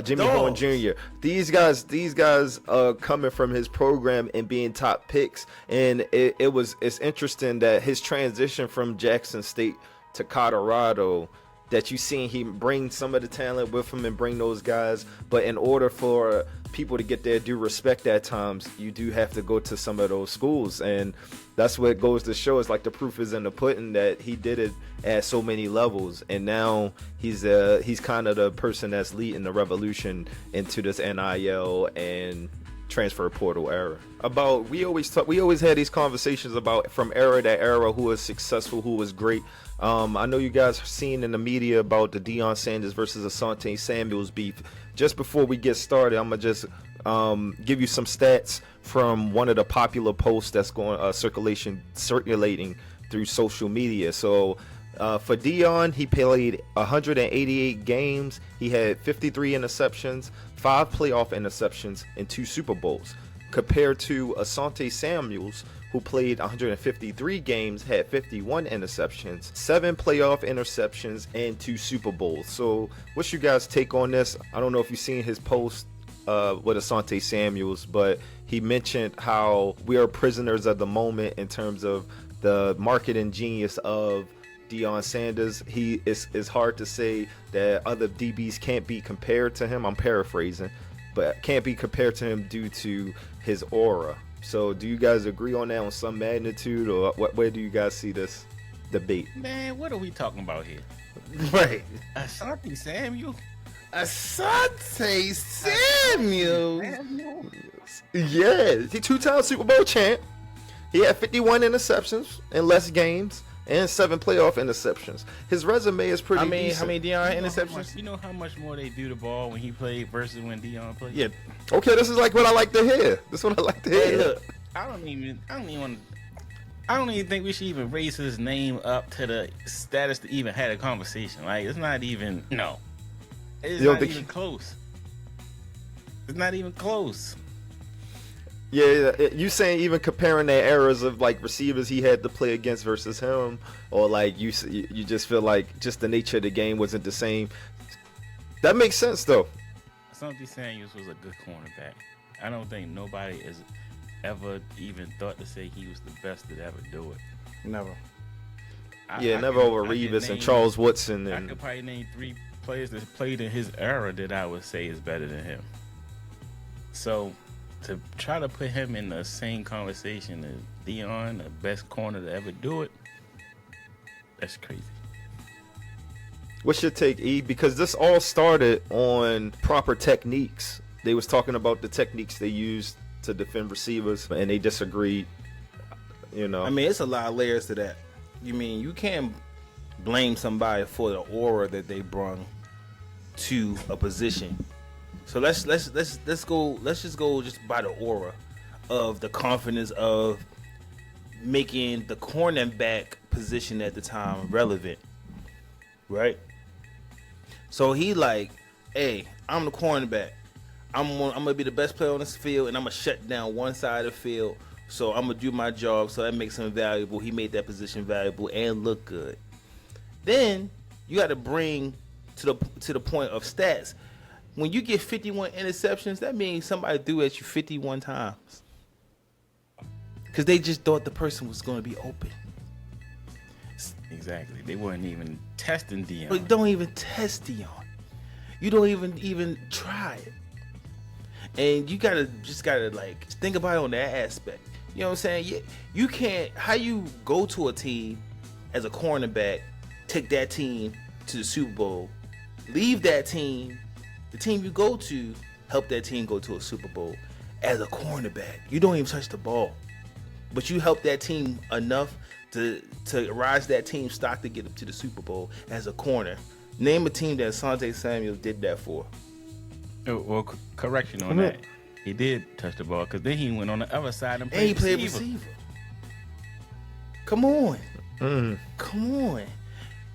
Jimmy Horn Jr. These guys coming from his program and being top picks, and it's interesting that his transition from Jackson State to Colorado, that you seen he bring some of the talent with him and bring those guys, but in order for people to get their due respect at times, you do have to go to some of those schools, and that's what goes to show. It's like the proof is in the pudding that he did it at so many levels, and now he's kind of the person that's leading the revolution into this NIL and transfer portal era. We always had these conversations about from era to era who was successful, who was great. I know you guys have seen in the media about the Deion Sanders versus Asante Samuel's beef. Just before we get started, I'm gonna just give you some stats from one of the popular posts that's going circulating through social media. So for Deion, he played 188 games. He had 53 interceptions, 5 playoff interceptions, and 2 Super Bowls. Compared to Asante Samuels, who played 153 games, had 51 interceptions, 7 playoff interceptions, and 2 Super Bowls. So what's your guys' take on this? I don't know if you've seen his post with Asante Samuels, but he mentioned how we are prisoners of the moment in terms of the marketing genius of Deion Sanders. It's hard to say that other DBs can't be compared to him. I'm paraphrasing, but can't be compared to him due to his aura. So do you guys agree on that on some magnitude, or where do you guys see this debate? Man, what are we talking about here? Right. Asante Samuel? Asante Samuel. Yeah, he 2-time Super Bowl champ. He had 51 interceptions in less games and 7 playoff interceptions. His resume is pretty decent. How many Deion interceptions? You know how much more they do the ball when he played versus when Deion played? Yeah. Okay, this is like what I like to hear. Hey, look, I don't even think we should even raise his name up to the status to even have a conversation. Like, it's not even, no. It's not even close. It's not even close. Yeah, you saying even comparing their eras of like receivers he had to play against versus him, or like you just feel like just the nature of the game wasn't the same. That makes sense though. Asante Samuels was a good cornerback. I don't think nobody has ever even thought to say he was the best to ever do it. Never. Never over Revis and Charles Woodson. I could probably name 3 players that played in his era that I would say is better than him. So to try to put him in the same conversation as Deion, the best corner to ever do it, that's crazy. What's your take, E? Because this all started on proper techniques. They was talking about the techniques they used to defend receivers, and they disagreed. You know, I mean, it's a lot of layers to that. You mean you can't blame somebody for the aura that they brung to a position. So let's just go just by the aura of the confidence of making the cornerback position at the time relevant, right? So he like, hey, I'm the cornerback. I'm gonna be the best player on this field, and I'm gonna shut down one side of the field. So I'm gonna do my job. So that makes him valuable. He made that position valuable and look good. Then you got to bring to the point of stats. When you get 51 interceptions, that means somebody threw at you 51 times because they just thought the person was going to be open. Exactly. They weren't even testing Deion. But don't even test Deion. You don't even try it. And you gotta like think about it on that aspect. You know what I'm saying? You can't. How you go to a team as a cornerback, take that team to the Super Bowl, leave that team, the team you go to, help that team go to a Super Bowl as a cornerback. You don't even touch the ball, but you help that team enough to rise that team's stock to get up to the Super Bowl as a corner. Name a team that Asante Samuel did that for. Well, correction on that. He did touch the ball because then he went on the other side and And he played played receiver. receiver. Come on. Come on.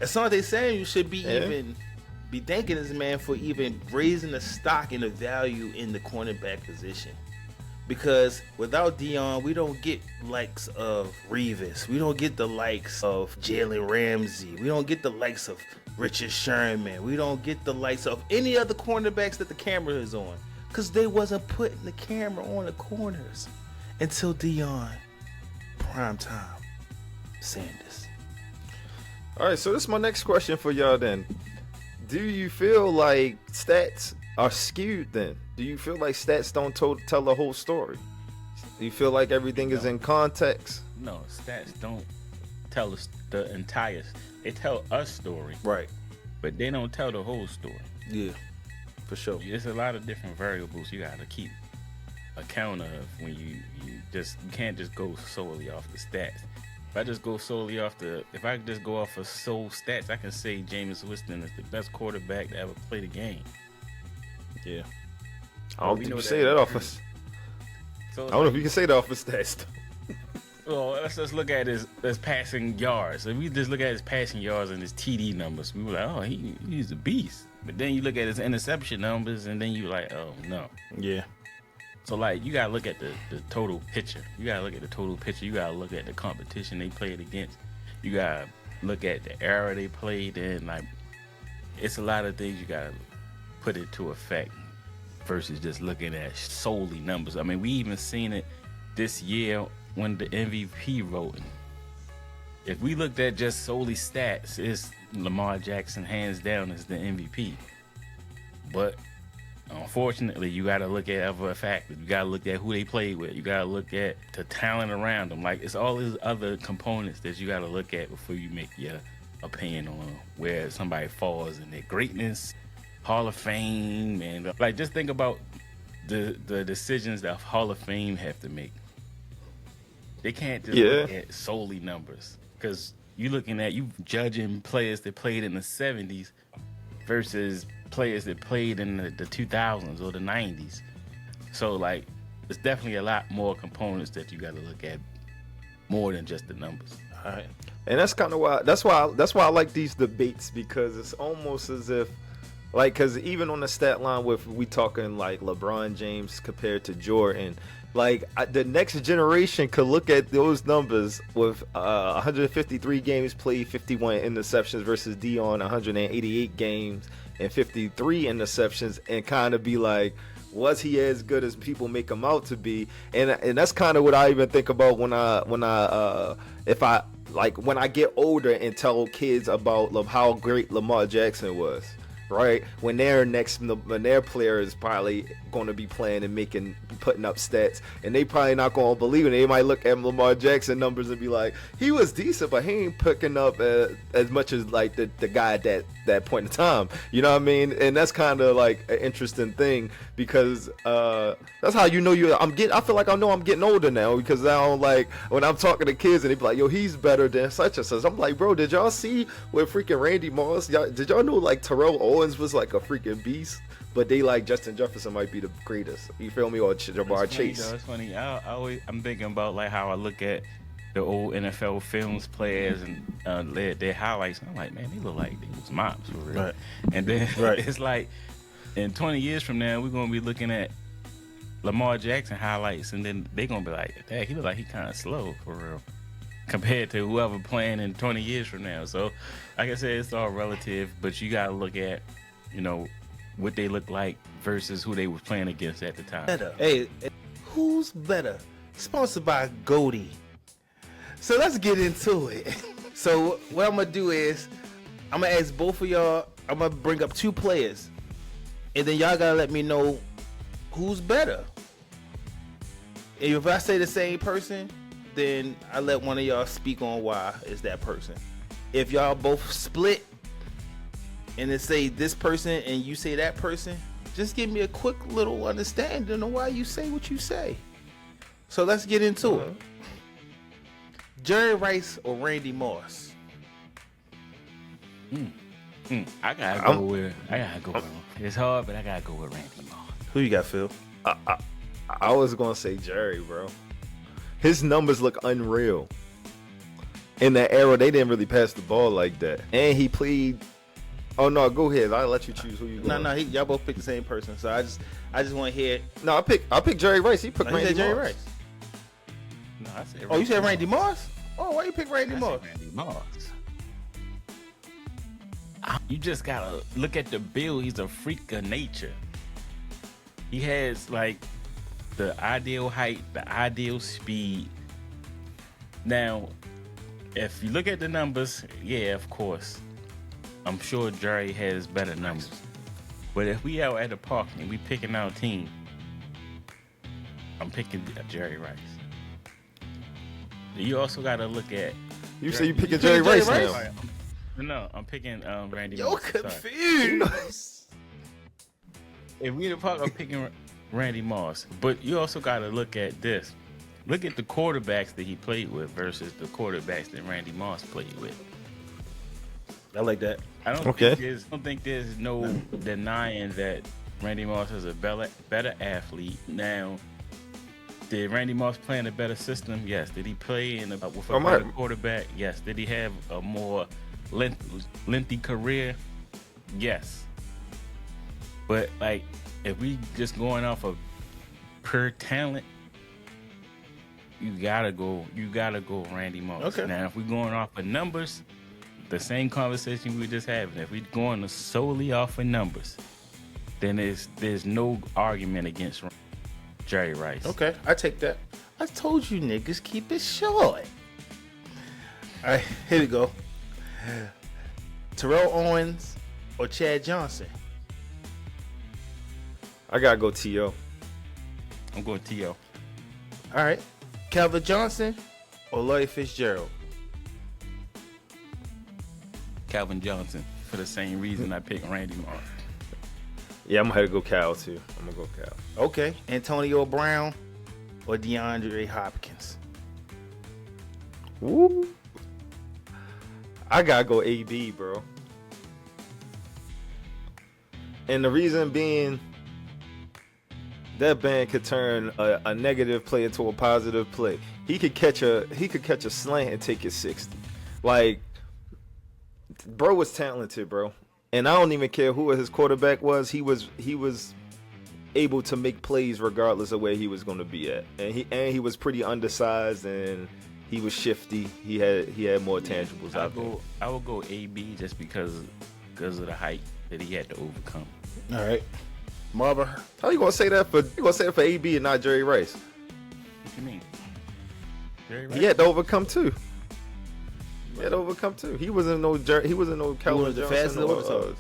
Asante Samuel should be be thanking this man for even raising the stock and the value in the cornerback position. Because without Deion, we don't get likes of Revis. We don't get the likes of Jalen Ramsey. We don't get the likes of Richard Sherman. We don't get the likes of any other cornerbacks that the camera is on. Because they wasn't putting the camera on the corners until Deion. Primetime Sanders. All right, so this is my next question for y'all then. Do you feel like stats are skewed then? Do you feel like stats don't tell the whole story? Do you feel like everything is in context? No, stats don't tell us the entire. They tell us story, Right. but they don't tell the whole story. Yeah. For sure. There's a lot of different variables you got to keep account of when you can't just go solely off the stats. If I just go solely off if I just go off of sole stats, I can say Jameis Winston is the best quarterback to ever play the game. Yeah. I don't we think know you that say that off of. So I don't know if you can say that off of stats. well, let's just look at his passing yards. If we just look at his passing yards and his TD numbers, we were like, oh, he's a beast. But then you look at his interception numbers, and then you like, oh no. Yeah. So like, you gotta look at the total picture. You gotta look at the total picture. You gotta look at the competition they played against. You gotta look at the era they played in. Like, it's a lot of things you gotta put it to effect versus just looking at solely numbers. I mean, we even seen it this year when the MVP voting. If we looked at just solely stats, it's Lamar Jackson hands down as the MVP. But unfortunately, you got to look at other factors. You got to look at who they played with. You got to look at the talent around them. Like, it's all these other components that you got to look at before you make your opinion on where somebody falls in their greatness, Hall of Fame, and like, just think about the decisions that Hall of Fame have to make. They can't just look at solely numbers, because you judging players that played in the 70s versus players that played in the 2000s or the 90s. So like, there's definitely a lot more components that you got to look at more than just the numbers. All right. And that's kind of why I like these debates, because it's almost as if, like, because even on the stat line, with we talking like LeBron James compared to Jordan, like, the next generation could look at those numbers with 153 games played, 51 interceptions versus Deion 188 games and 53 interceptions, and kind of be like, was he as good as people make him out to be? And that's kind of what I even think about when I get older and tell kids about how great Lamar Jackson was. right? When their player is probably going to be playing and putting up stats, and they probably not going to believe it. They might look at Lamar Jackson numbers and be like, he was decent, but he ain't picking up as much as like the guy at that point in time. You know what I mean? And that's kind of like an interesting thing, because that's how you know I feel like I know I'm getting older now, because now like when I'm talking to kids and they be like, yo, he's better than such and such. I'm like, bro, did y'all see with freaking Randy Moss? Did y'all know like Terrell Owens was like a freaking beast? But they like Justin Jefferson might be the greatest. You feel me? Or Jamar Chase. It's funny. I'm thinking about like how I look at the old NFL films players and their highlights. And I'm like, man, they look like they was mops for real. Right. And then Right. it's like, in 20 years from now, we're gonna be looking at Lamar Jackson highlights, and then they're gonna be like, dang, he look like he kind of slow for real, compared to whoever playing in 20 years from now. So, like I said, it's all relative, but you gotta look at, what they look like versus who they was playing against at the time. Better. Hey, who's better? Sponsored by Goldie. So let's get into it. So what I'm gonna do is I'm gonna ask both of y'all. I'm gonna bring up two players, and then y'all gotta let me know who's better. And if I say the same person, then I let one of y'all speak on why is that person. If y'all both split and then say this person and you say that person, just give me a quick little understanding of why you say what you say. So let's get into it. Jerry Rice or Randy Moss? I gotta go with. It's hard, but I gotta go with Randy Moss. Who you got, Phil? I was gonna say Jerry, bro. His numbers look unreal. In that era, they didn't really pass the ball like that, and he played. Oh no, go ahead. I'll let you choose who you. No, y'all both picked the same person. So I just want to hear. No, I picked Jerry Rice. He picked Randy said Jerry Moss. Rice. No, I said. Oh, you said Randy Moss? Oh, why you pick Randy Moss? Randy Moss. You just gotta look at the build. He's a freak of nature. He has like the ideal height, the ideal speed. Now, if you look at the numbers, yeah, of course, I'm sure Jerry has better numbers. But if we out at the park and we picking our team, I'm picking Jerry Rice. You also gotta look at. You say you picking Jerry Rice now? No, I'm picking Randy. Yo, Moss. confused. If we in the park, I'm picking Randy Moss. But you also got to look at this. Look at the quarterbacks that he played with versus the quarterbacks that Randy Moss played with. I like that. I don't think there's no denying that Randy Moss is a better athlete. Now, did Randy Moss play in a better system? Yes. Did he play with a better quarterback? Yes. Did he have a more lengthy career? Yes. But like, if we just going off of pure talent, you gotta go Randy Moss. Okay. Now, if we're going off of numbers, the same conversation we just having. If we're going solely off of numbers, then there's no argument against Jerry Rice. Okay, I take that. I told you niggas keep it short. All right, here we go. Terrell Owens or Chad Johnson? I gotta go T.O. I'm going T.O. All right. Calvin Johnson or Larry Fitzgerald? Calvin Johnson, for the same reason I picked Randy Moss. Yeah, I'm gonna have to go Cal too. I'm gonna go Cal. Okay. Antonio Brown or DeAndre Hopkins? Woo. I gotta go AB, bro. And the reason being, that man could turn a negative play into a positive play. He could catch a slant and take it 60. Like, bro was talented, bro. And I don't even care who his quarterback was. He was able to make plays regardless of where he was going to be at. And he was pretty undersized and he was shifty. He had more tangibles out there. I would go AB just because of the height that he had to overcome. All right. Marvin. How you gonna say that for AB and not Jerry Rice? What you mean? Jerry Rice? He had to overcome too. He wasn't no Calvin the Johnson. fastest Or,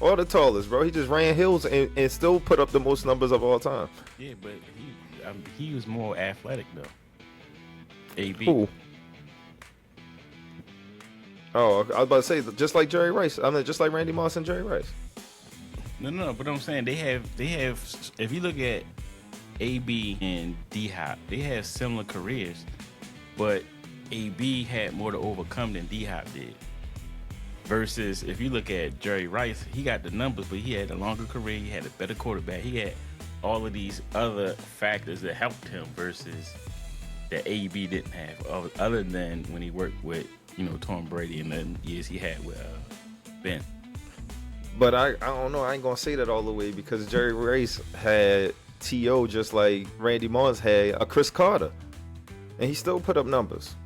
or the tallest, bro. He just ran hills and still put up the most numbers of all time. Yeah, but he was more athletic though. AB. Who? Oh, I was about to say, just like Jerry Rice. I mean, just like Randy Moss and Jerry Rice. No. But I'm saying they have. If you look at AB and D Hop, they have similar careers, but AB had more to overcome than D Hop did. Versus if you look at Jerry Rice, he got the numbers, but he had a longer career. He had a better quarterback. He had all of these other factors that helped him versus that AB didn't have, other than when he worked with Tom Brady in the years he had with Ben. But I don't know. I ain't gonna say that all the way because Jerry Rice had T.O. just like Randy Moss had a Chris Carter, and he still put up numbers.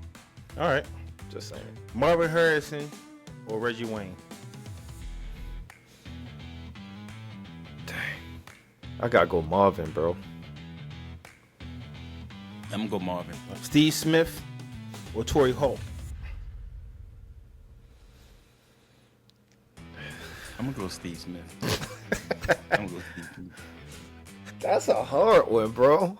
All right. Just saying. Marvin Harrison or Reggie Wayne? Dang. I gotta go Marvin, bro. I'm gonna go Marvin. Steve Smith or Torrey Holt? I'm gonna go Steve Smith. I'm gonna go Steve Smith. That's a hard one, bro.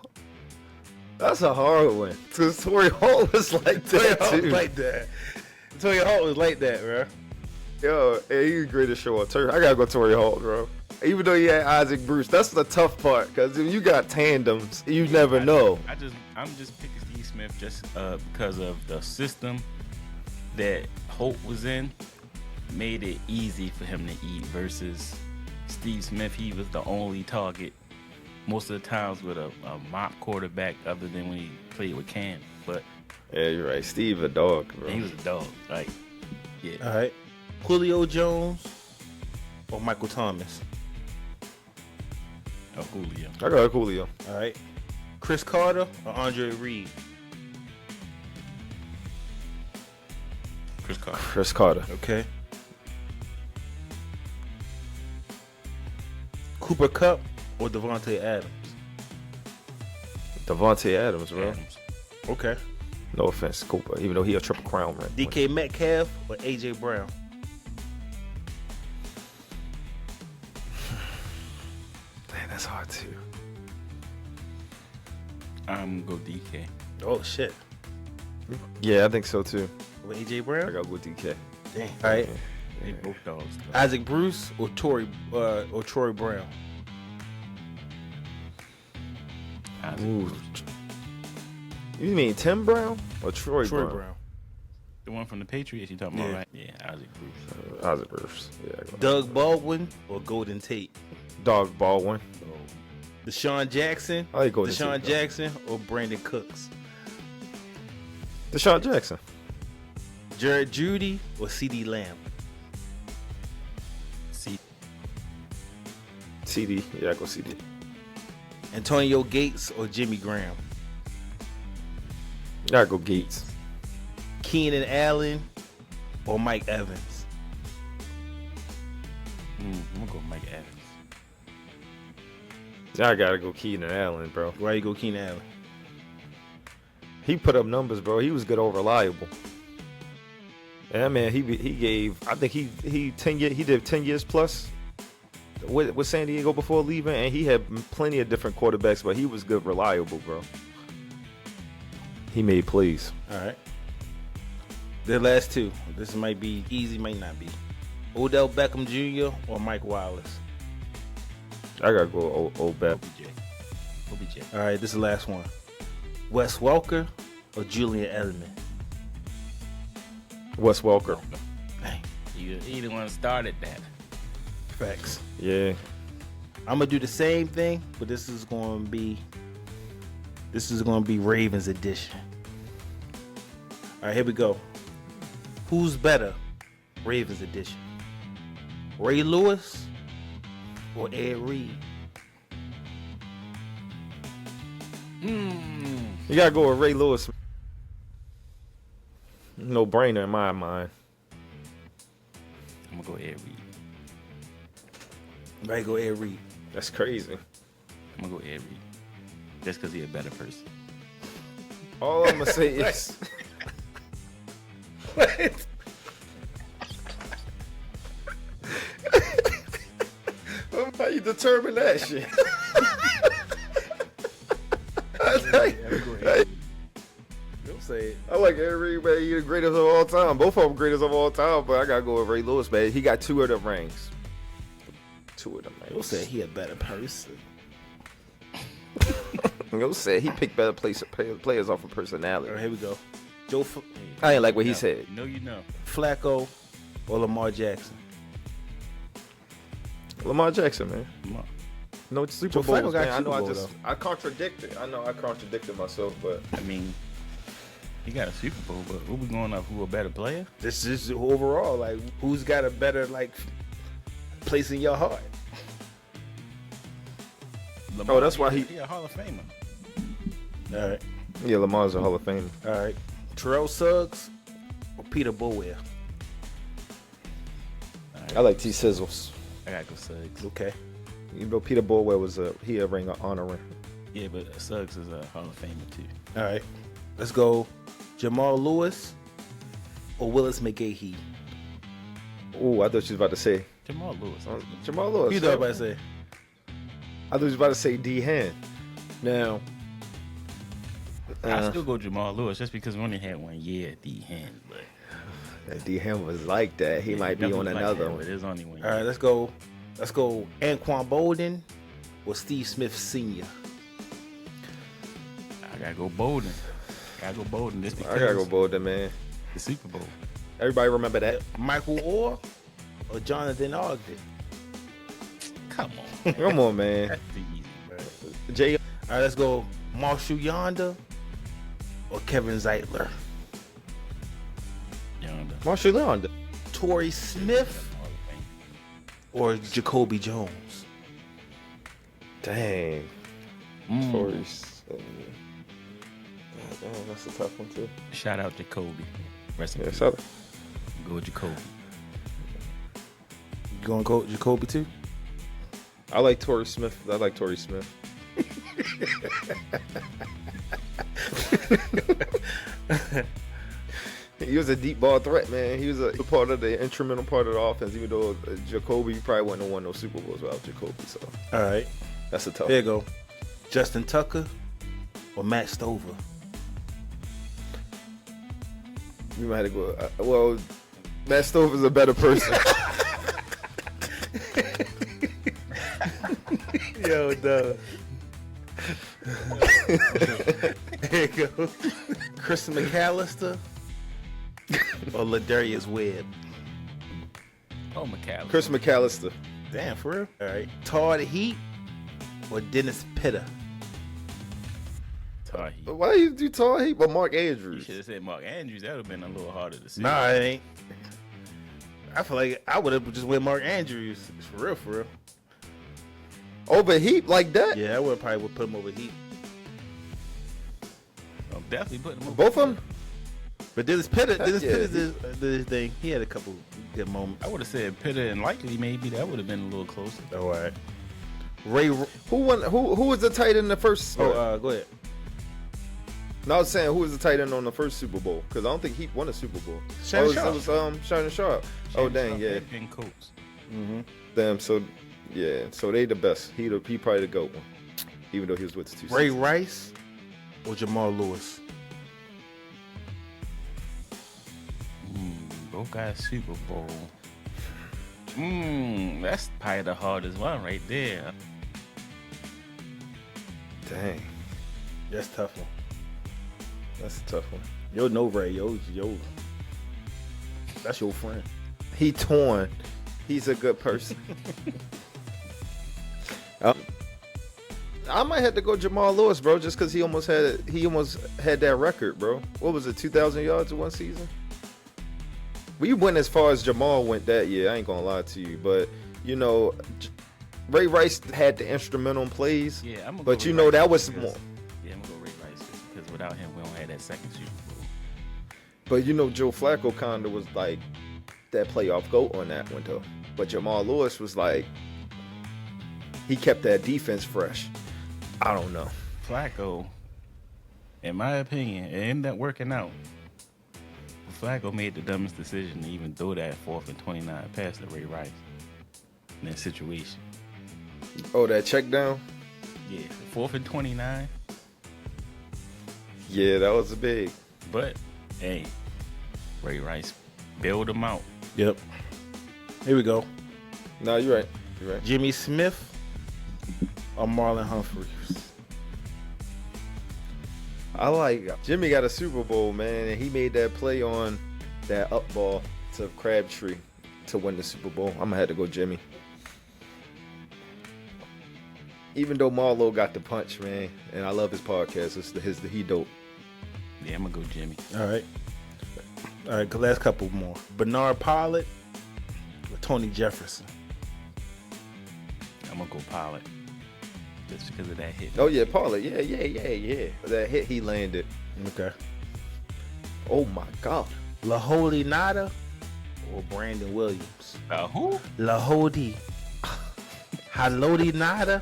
That's a hard one. Because Torrey Holt was like that, too. Like that. Torrey Holt was like that, bro. Yo, hey, he's the greatest show on turf. I gotta go Torrey Holt, bro. Even though he had Isaac Bruce, that's the tough part. Because if you got tandems, you never know. I'm just picking Steve Smith just because of the system that Holt was in, made it easy for him to eat. Versus Steve Smith, he was the only target most of the times with a mop quarterback, other than when he played with Cam. But Yeah, you're right. Steve a dog, bro. he was a dog. Like, yeah. All right. Julio Jones or Michael Thomas? Julio. I got Julio. All right. Chris Carter or Andre Reed? Chris Carter. Chris Carter. Okay. Cooper Kupp or Devontae Adams? Devontae Adams, bro. Adams. Okay. No offense, Cooper. Even though he a triple crown ring. DK Metcalf or AJ Brown? Dang, that's hard too. I'm gonna go DK. Oh shit. Yeah, I think so too. Or AJ I Brown? gotta go DK. Dang. All right. They both dogs. Isaac Bruce or Troy Brown? Ooh. You mean Tim Brown or Troy Brown? The one from the Patriots you talking about, Yeah. right? Yeah, Isaac Bruce. Isaac Bruce. Yeah. I go. Doug Baldwin or Golden Tate? Dog Baldwin. Deshaun Jackson? I like Golden Deshaun Tate, though. Jackson or Brandon Cooks? Deshaun Jackson. Jared Judy or CeeDee Lamb? CD. Yeah, I go CD. Antonio Gates or Jimmy Graham? I go Gates. Keenan Allen or Mike Evans? I'm gonna go Mike Evans. I gotta go Keenan Allen, bro. Why you go Keenan Allen? He put up numbers, bro. He was good or reliable. Yeah, man. He gave. I think he did 10 years plus with San Diego before leaving, and he had plenty of different quarterbacks, but he was good, reliable, bro. He made plays. All right. The last two. This might be easy, might not be. Odell Beckham Jr. or Mike Wallace? I gotta go old bet. OBJ. All right, this is the last one. Wes Welker or Julian Edelman? Wes Welker. Dang. He the one started that. Facts. Yeah. I'm gonna do the same thing, but this is gonna be Ravens edition. All right, here we go. Who's better? Ravens edition. Ray Lewis or Ed Reed? You gotta go with Ray Lewis. No brainer in my mind. I'm gonna go Ed Reed. Right, go Ed Reed. That's crazy. I'm gonna go Ed Reed. Just because he's a better person. All I'm gonna say is determine that shit? Don't say it. I like Ray, man. He the greatest of all time. Both of them greatest of all time, but I gotta go with Ray Lewis, man. He got 2 of them rings. 2 of them Don't rings. say he a better person. You'll say he picked better players off of personality. All right, here we go. I ain't like what he said. You know. Flacco or Lamar Jackson? Lamar Jackson, man. Lamar. No Super Joe Flacco Bowls, got man. I Super know Bowl, I contradicted. I know I contradicted myself, but I mean, he got a Super Bowl, but what we going off? Who a better player? This is overall, like, who's got a better, like, place in your heart? Lamar, that's why he a Hall of Famer. All right. yeah, Lamar's a Hall of Famer. All right. Terrell Suggs or Peter Bowill? I like T Sizzles. I gotta go Suggs. Okay. You know, Peter Bowill was a ring of honor ring. Yeah, but Suggs is a Hall of Famer too. All right. Let's go Jamal Lewis or Willis McGahee? Oh, I thought she was about to say Jamal Lewis. Jamal Lewis. You thought about to say? I thought he was about to say D Hen. Now, I still go Jamal Lewis just because we only had 1 year at the end, but D Hen was like that. He might be on another one. But there's only 1 year. All right, let's go. Let's go Anquan Bolden or Steve Smith Sr. I gotta go Bolden. Just because I gotta go Bolden, man. the Super Bowl. Everybody remember that? Michael Orr or Jonathan Ogden? Come on. Come on, man. That's too easy. Jay, All right, let's go Marshall Yonder or Kevin Zeitler? Yonder. Marshall Leon. Torrey Smith Hall of Fame. or Jacoby Jones? Dang. Mm. Torres. Damn, that's a tough one too. Shout out Jacoby. Rest in Yeah, peace. so Go Jacoby. You gonna go Jacoby too? I like Torrey Smith. I like Torrey Smith. He was a deep ball threat, man. He was a part of the instrumental part of the offense, even though Jacoby probably wouldn't have won no Super Bowls without Jacoby. So All right, that's a tough here you one. go. Justin Tucker or Matt Stover? We might have to go. Well, Matt Stove is a better person. Yo, duh. Here you go. Chris McAllister or Ladarius Webb? Oh, McAllister. Chris McAllister. Damn, for real? All right. Todd Heat or Dennis Pitta? Tahi. Why you do tall heat? But Mark You Andrews. should have said Mark Andrews. That would have been a little harder to see. Nah, it ain't. I feel like I would have just went Mark Andrews. For real, for real. Over Heat like that? Yeah, I would probably put him over Heat. I'm definitely putting him. Both of them? But Dennis Pitta Yeah, did his thing. He had a couple good moments. I would have said Pitta and Likely maybe. That would have been a little closer. All right. Ray. Who won? Who was the tight end in the first? Go ahead. No, I was saying who was the tight end on the first Super Bowl? Because I don't think Heat won a Super Bowl. Shannon It was Shannon Sharp. Oh dang, yeah. And Coates. Damn. So yeah. So they the best. He probably the GOAT one. Even though he was with the two. Ray Rice or Jamal Lewis? Both got Super Bowl. That's probably the hardest one right there. Dang. That's a tough one. That's a tough one. Yo, no Ray. Yo. That's your friend. He torn. He's a good person. I might have to go Jamal Lewis, bro, just because he almost had that record, bro. What was it, 2,000 yards in one season? We went as far as Jamal went that year. I ain't gonna lie to you, but you know, Ray Rice had the instrumental plays. Yeah, I'm gonna but go you Ray know Rice that was because- more. Yeah, I'm gonna go Ray Rice just because without him, we don't have that second Super Bowl. But you know, Joe Flacco kinda was like that playoff GOAT on that one though. But Jamal Lewis was like, he kept that defense fresh. I don't know. Flacco, in my opinion, it ended up working out. Flacco made the dumbest decision to even throw that 4th and 29 pass to Ray Rice in that situation. Oh, that check down? Yeah, 4th and 29. Yeah, that was big. But, hey, Ray Rice bailed him out. Yep. Here we go. No, you're right. You're right. Jimmy Smith or Marlon Humphreys? I like Jimmy got a Super Bowl, man, and he made that play on that up ball to Crabtree to win the Super Bowl. I'm gonna have to go Jimmy. Even though Marlo got the punch, man, and I love his podcast. It's he dope. Yeah, I'm gonna go Jimmy. All right, last couple more. Bernard Pollard or Tony Jefferson? I'm gonna go Pollard. Just because of that hit. Oh yeah, Paula. Yeah. That hit he landed. Okay. Oh my God. Lahodi Nada or Brandon Williams? Who? Lahodi. Halodi Nada.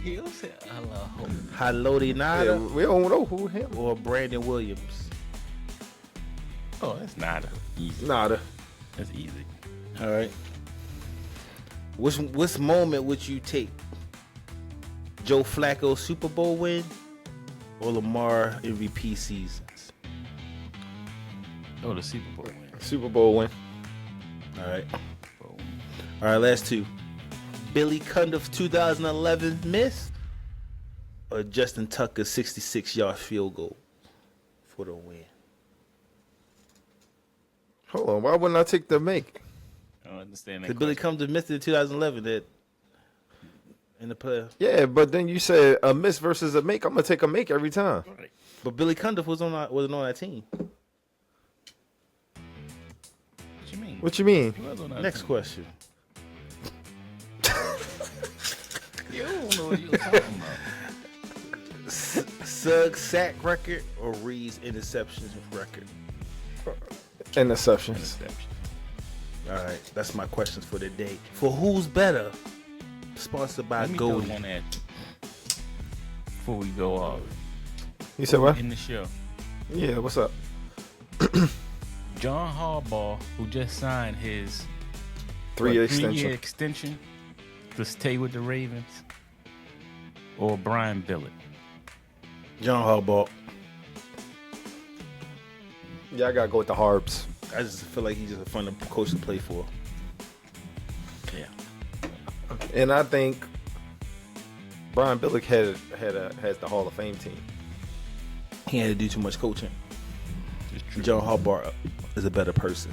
He said hello. Halodi Yeah, Nada we don't know who him. or Brandon Williams? Oh, that's nada. Easy. Nada. That's easy. All right. Which moment would you take? Joe Flacco Super Bowl win or Lamar MVP seasons? Oh, the Super Bowl win. Super Bowl win. All right. Bowl. All right, last two. Billy Cundiff's 2011 miss or Justin Tucker's 66-yard field goal for the win? Hold on. Why wouldn't I take the make? I don't understand that. Because Billy Cundiff missed it in 2011 that in the playoff. Yeah, but then you said a miss versus a make. I'm gonna take a make every time. Right. But Billy Cundiff wasn't on that team. What you mean? What you mean? He was on that Next team. question. You don't know what you're talking about. Suggs sack record or Reed's interceptions record? Interceptions. Interception. All right, that's my questions for the day. For Who's Better, sponsored by Let me throw Goldie. one at you before we go off You said what? in the show. Yeah, what's up? John Harbaugh, who just signed his 3-year three-year extension. extension to stay with the Ravens, or Brian Billett. John Harbaugh. Yeah, I gotta go with the Harbs. I just feel like he's just a fun coach to play for. Yeah. And I think Brian Billick has the Hall of Fame team. He had to do too much coaching. It's true. John Harbaugh is a better person.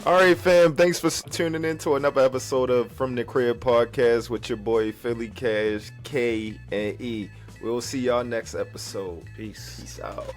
All right, fam. Thanks for tuning in to another episode of From the Crib podcast with your boy Philly Cash, K, and E. We'll see y'all next episode. Peace. Peace out.